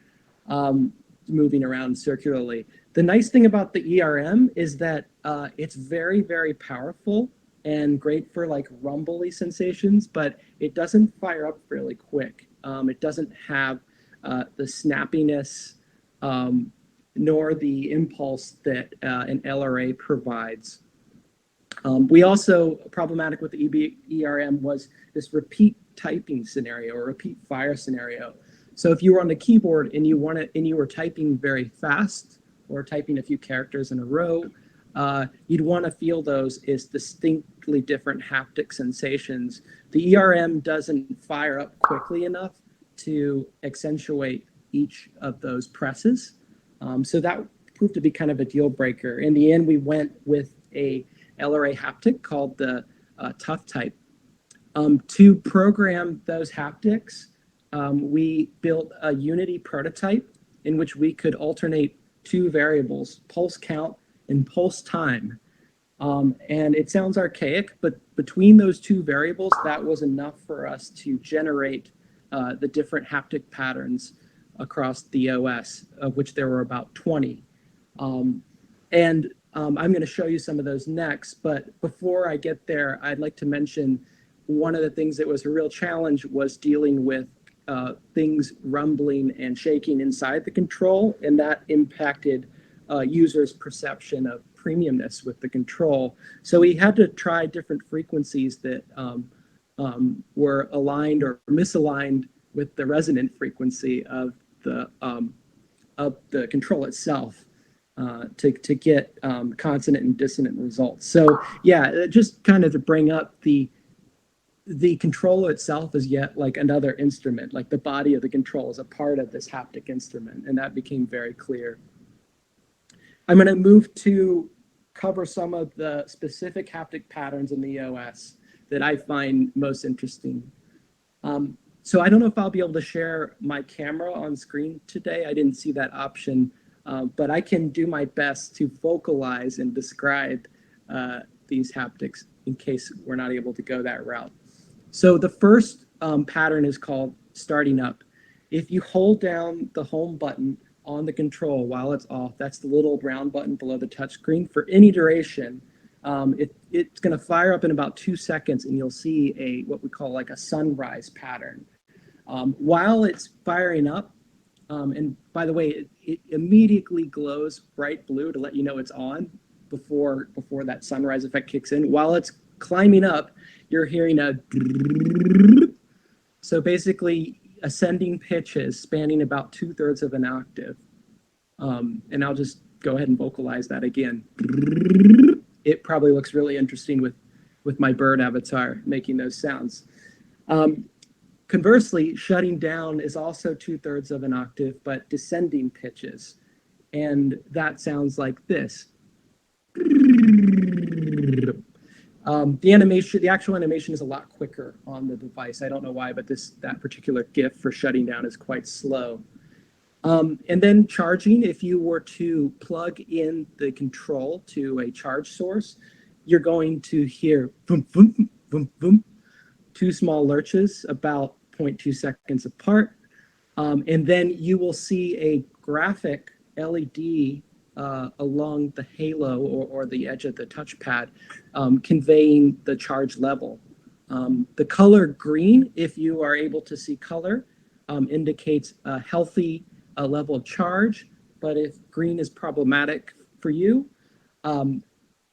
moving around circularly. The nice thing about the ERM is that it's very, very powerful and great for like rumbly sensations, but it doesn't fire up fairly quick. It doesn't have the snappiness nor the impulse that an LRA provides. We also, problematic with the ERM was this repeat typing scenario or repeat fire scenario. So if you were on the keyboard and you were typing very fast or typing a few characters in a row, you'd want to feel those as distinctly different haptic sensations. The ERM doesn't fire up quickly enough to accentuate each of those presses. So that proved to be kind of a deal breaker. In the end, we went with a LRA haptic called the Tough Type. To program those haptics, we built a Unity prototype in which we could alternate two variables, pulse count and pulse time. And it sounds archaic, but between those two variables, that was enough for us to generate the different haptic patterns across the OS, of which there were about 20. I'm going to show you some of those next, but before I get there, I'd like to mention one of the things that was a real challenge was dealing with things rumbling and shaking inside the control, and that impacted users' perception of premiumness with the control. So we had to try different frequencies that were aligned or misaligned with the resonant frequency of the control itself to get consonant and dissonant results. So yeah, just kind of to bring up the controller itself is yet like another instrument, like the body of the control is a part of this haptic instrument, and that became very clear. I'm going to move to cover some of the specific haptic patterns in the OS that I find most interesting. So I don't know if I'll be able to share my camera on screen today. I didn't see that option, but I can do my best to vocalize and describe these haptics in case we're not able to go that route. So the first pattern is called starting up. If you hold down the home button on the control while it's off, that's the little brown button below the touchscreen, for any duration, it's going to fire up in about 2 seconds, and you'll see what we call like a sunrise pattern. While it's firing up, and by the way, it immediately glows bright blue to let you know it's on before that sunrise effect kicks in. While it's climbing up, you're hearing a, so basically ascending pitches spanning about 2/3 of an octave. And I'll just go ahead and vocalize that again. It probably looks really interesting with my bird avatar making those sounds. Conversely, shutting down is also 2/3 of an octave, but descending pitches. And that sounds like this. The actual animation is a lot quicker on the device. I don't know why, but that particular GIF for shutting down is quite slow. And then charging, if you were to plug in the control to a charge source, you're going to hear boom, boom, boom, boom, 2 small lurches about 0.2 seconds apart. And then you will see a graphic LED along the halo or the edge of the touchpad, conveying the charge level. The color green, if you are able to see color, indicates a healthy level of charge, but if green is problematic for you,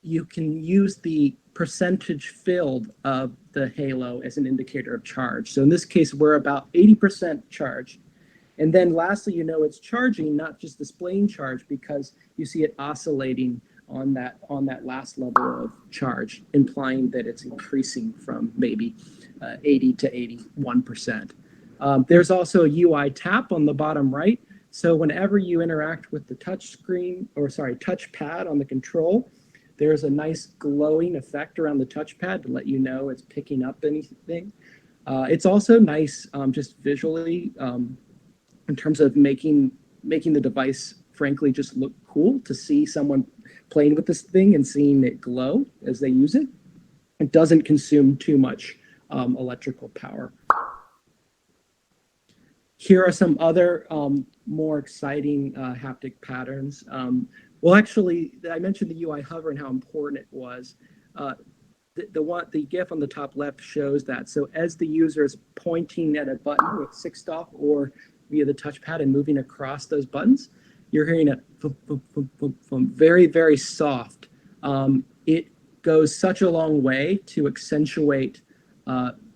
you can use the percentage filled of the halo as an indicator of charge. So in this case, we're about 80% charge. And then lastly, you know it's charging, not just displaying charge, because you see it oscillating on that last level of charge, implying that it's increasing from maybe 80 to 81%. There's also a UI tap on the bottom right. So whenever you interact with the touchpad on the control, there's a nice glowing effect around the touchpad to let you know it's picking up anything. It's also nice just visually in terms of making the device, frankly, just look cool to see someone playing with this thing and seeing it glow as they use it. It doesn't consume too much electrical power. Here are some other more exciting haptic patterns. Well, actually, I mentioned the UI hover and how important it was. The GIF on the top left shows that. So as the user is pointing at a button with 6-stop or via the touchpad and moving across those buttons, you're hearing a very, very soft. It goes such a long way to accentuate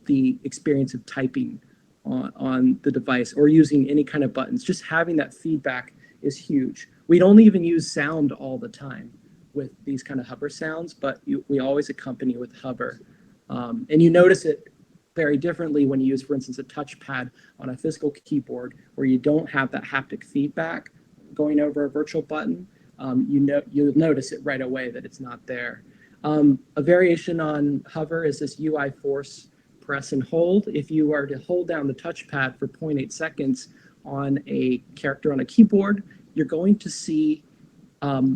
the experience of typing on the device or using any kind of buttons. Just having that feedback is huge. We don't even use sound all the time with these kind of hover sounds, but we always accompany with hover. And you notice it very differently when you use, for instance, a touchpad on a physical keyboard where you don't have that haptic feedback going over a virtual button. You'll notice it right away that it's not there. A variation on hover is this UI force press and hold. If you are to hold down the touchpad for 0.8 seconds on a character on a keyboard, you're going to see a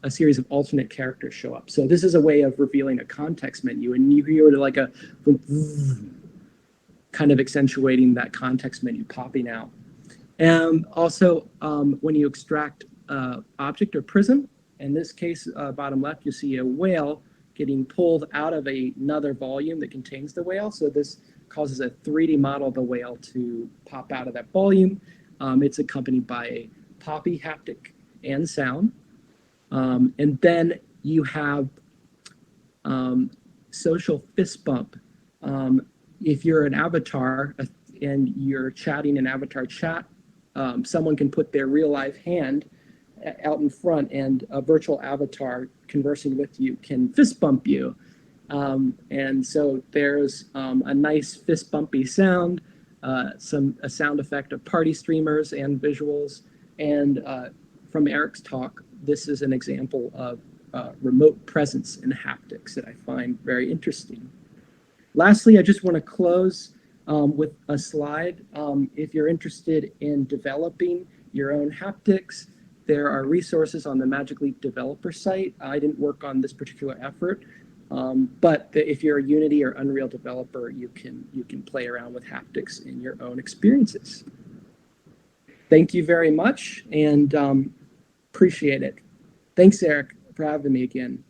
series of alternate characters show up. So this is a way of revealing a context menu, and you hear like a kind of accentuating that context menu popping out. And also, when you extract object or prism, in this case, bottom left, you see a whale getting pulled out of another volume that contains the whale. So this causes a 3D model of the whale to pop out of that volume. It's accompanied by a poppy haptic and sound. And then you have social fist bump. If you're an avatar and you're chatting in avatar chat, someone can put their real life hand out in front, and a virtual avatar conversing with you can fist bump you. And so there's a nice fist bumpy sound, a sound effect of party streamers and visuals. And from Eric's talk, this is an example of remote presence in haptics that I find very interesting. Lastly, I just want to close with a slide. If you're interested in developing your own haptics, there are resources on the Magic Leap developer site. I didn't work on this particular effort, but if you're a Unity or Unreal developer, you can play around with haptics in your own experiences. Thank you very much, and appreciate it. Thanks, Eric, for having me again.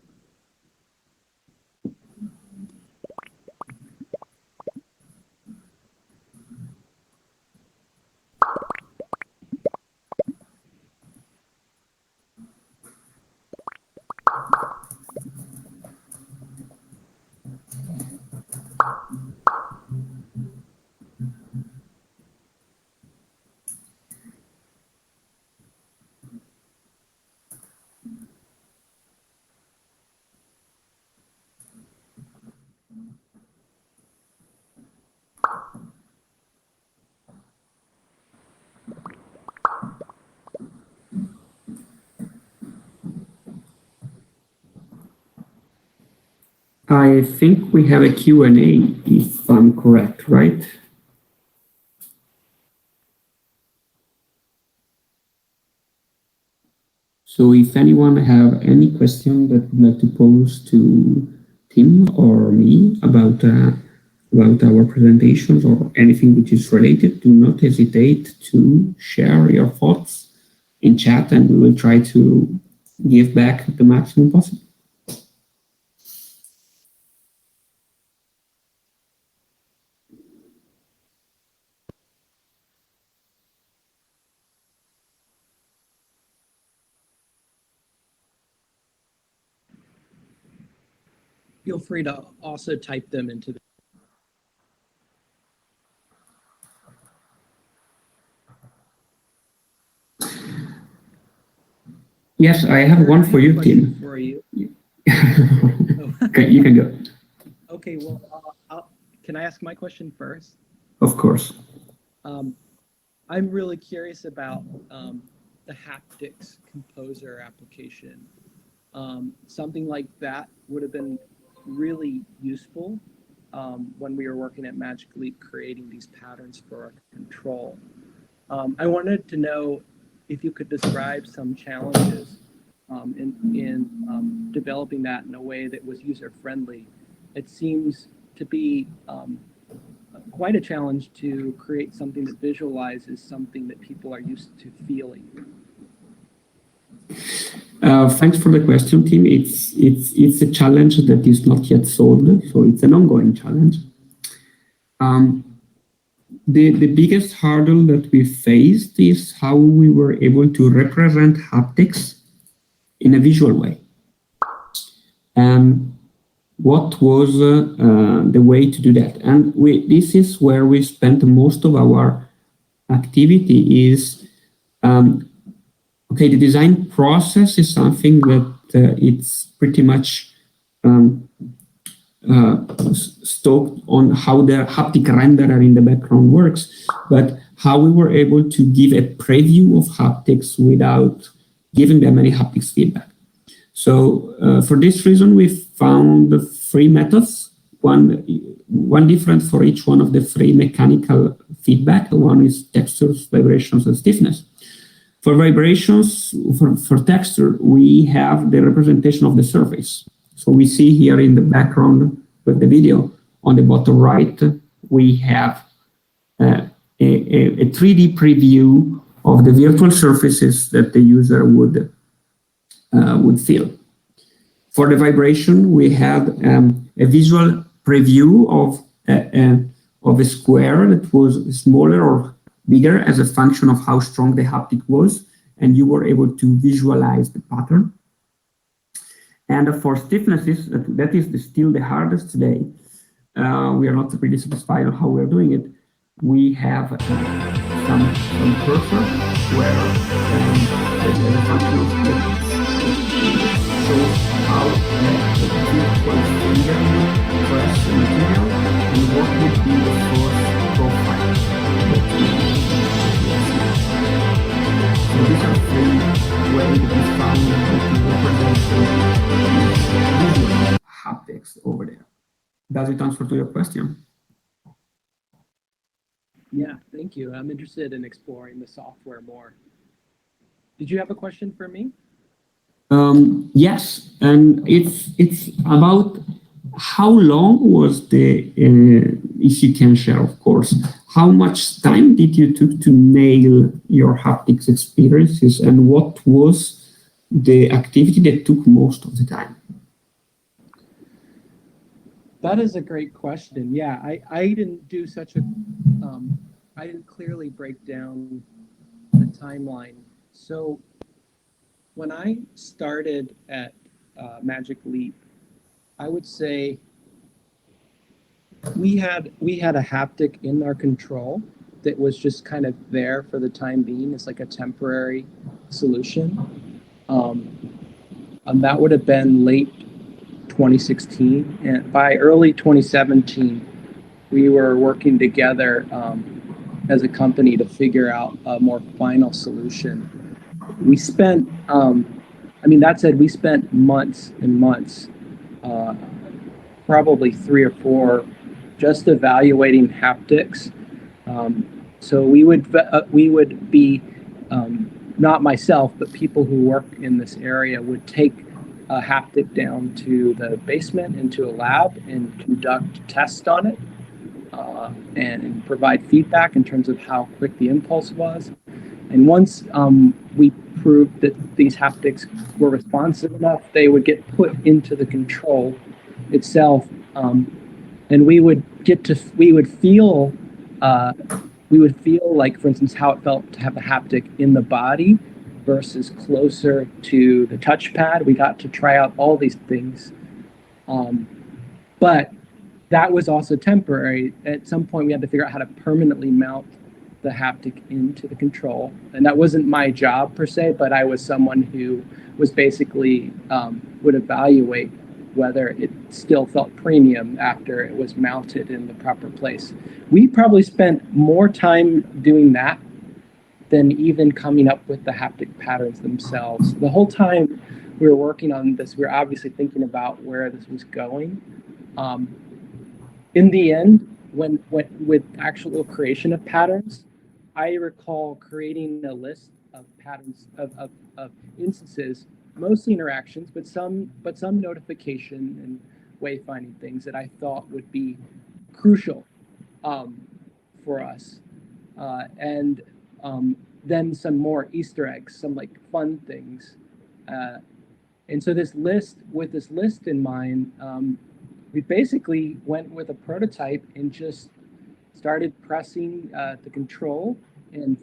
I think we have a Q&A, if I'm correct, right? So if anyone have any question that would like to pose to Tim or me about our presentations or anything which is related, do not hesitate to share your thoughts in chat, and we will try to give back the maximum possible. Feel free to also type them into the Yes, I have one for you, Tim. For you. Okay, you can go. Okay, well, can I ask my question first? Of course. I'm really curious about the haptics composer application. Something like that would have been really useful when we were working at Magic Leap creating these patterns for our control. I wanted to know if you could describe some challenges in developing that in a way that was user-friendly. It seems to be quite a challenge to create something that visualizes something that people are used to feeling. Thanks for the question, Tim. It's a challenge that is not yet solved, so it's an ongoing challenge. The biggest hurdle that we faced is how we were able to represent haptics in a visual way. What was the way to do that? And this is where we spent most of our activity is, okay, the design process is something that it's pretty much stoked on how the haptic renderer in the background works, but how we were able to give a preview of haptics without giving them any haptics feedback. So for this reason, we found three methods. One different for each one of the three mechanical feedback. One is textures, vibrations, and stiffness. For vibrations, for texture, we have the representation of the surface. So we see here in the background with the video, on the bottom right, we have a 3D preview of the virtual surfaces that the user would feel. For the vibration, we have a visual preview of a square that was smaller or bigger as a function of how strong the haptic was, and you were able to visualize the pattern. And for stiffnesses, that is still the hardest today. We are not really satisfied on how we're doing it. We have some cursor where the function of shows how the virtual finger will press the material and what would be the force profile. So these are three ways that we found to represent haptics over there. Does it answer to your question? Yeah, thank you. I'm interested in exploring the software more. Did you have a question for me? Yes, and it's about how long was the, if you can share, of course, how much time did you took to nail your haptics experiences, and what was the activity that took most of the time? That is a great question. Yeah, I didn't do such a, I didn't clearly break down the timeline. So when I started at Magic Leap, I would say we had a haptic in our control that was just kind of there for the time being. It's like a temporary solution. And that would have been late 2016, and by early 2017, we were working together as a company to figure out a more final solution. We spent, that said, we spent months and months, probably 3 or 4, just evaluating haptics. So we would be, not myself, but people who work in this area would take a haptic down to the basement into a lab and conduct tests on it and provide feedback in terms of how quick the impulse was. And once we proved that these haptics were responsive enough, they would get put into the control itself, and we would feel like, for instance, how it felt to have a haptic in the body versus closer to the touchpad. We got to try out all these things, but that was also temporary. At some point, we had to figure out how to permanently mount the haptic into the control, and that wasn't my job per se, but I was someone who was basically would evaluate whether it still felt premium after it was mounted in the proper place. We probably spent more time doing that than even coming up with the haptic patterns themselves. The whole time we were working on this, we were obviously thinking about where this was going. In the end, when with actual creation of patterns, I recall creating a list of patterns of instances, mostly interactions, but some notification and wayfinding things that I thought would be crucial for us, and then some more Easter eggs, some like fun things. And so this list in mind, we basically went with a prototype and just started pressing the control and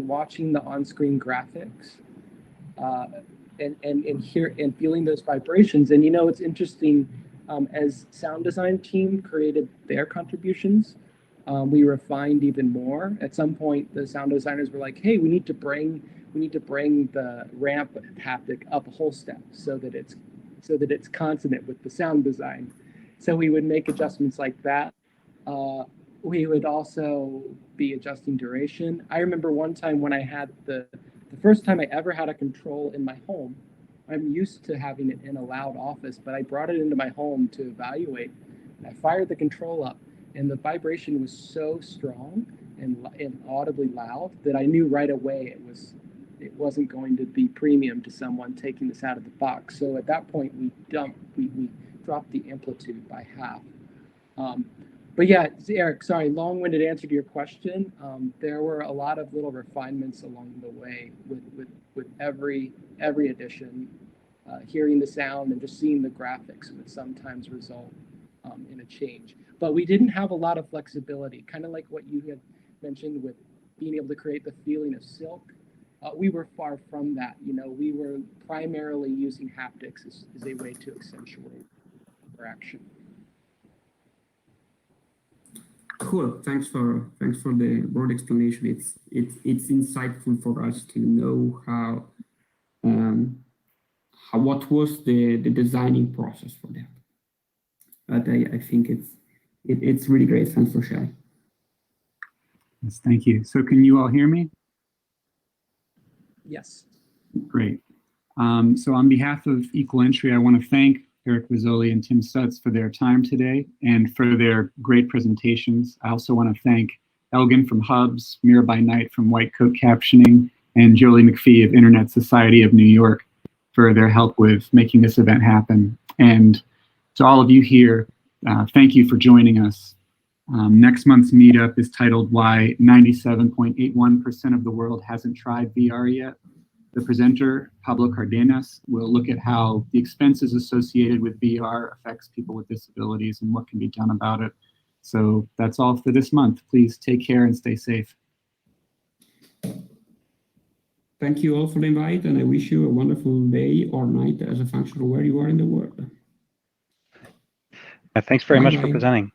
watching the on-screen graphics, and feeling those vibrations. And it's interesting, as sound design team created their contributions, we refined even more. At some point, the sound designers were like, "Hey, we need to bring the ramp haptic up a whole step so that it's consonant with the sound design." So we would make adjustments like that. We would also be adjusting duration. I remember one time when I had the first time I ever had a control in my home. I'm used to having it in a loud office, but I brought it into my home to evaluate. I fired the control up, and the vibration was so strong and audibly loud that I knew right away it wasn't going to be premium to someone taking this out of the box. So at that point, we dropped the amplitude by half. But yeah, Eric, sorry, long-winded answer to your question. There were a lot of little refinements along the way with every edition. Hearing the sound and just seeing the graphics would sometimes result in a change. But we didn't have a lot of flexibility, kind of like what you had mentioned with being able to create the feeling of silk. We were far from that. You know, we were primarily using haptics as a way to accentuate interaction. Cool. Thanks for the broad explanation. It's insightful for us to know how what was the designing process for that. But I think it's really great. Thanks for sharing. Yes, thank you. So can you all hear me? Yes. Great. So on behalf of Equal Entry, I want to thank Eric Vezzoli and Tim Stutts for their time today and for their great presentations. I also want to thank Elgin from Hubs, Mira by Night from White Coat Captioning, and Jolie McPhee of Internet Society of New York for their help with making this event happen. And to all of you here, thank you for joining us. Next month's meetup is titled Why 97.81% of the World Hasn't Tried VR Yet. The presenter, Pablo Cardenas, will look at how the expenses associated with VR affects people with disabilities and what can be done about it. So that's all for this month. Please take care and stay safe. Thank you all for the invite, and I wish you a wonderful day or night as a function of where you are in the world. Thanks very much for Bye-bye. presenting.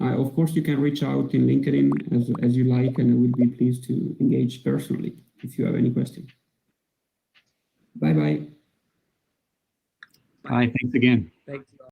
Of course, you can reach out in LinkedIn as you like, and I would be pleased to engage personally if you have any questions. Bye-bye. Bye, thanks again. Thanks.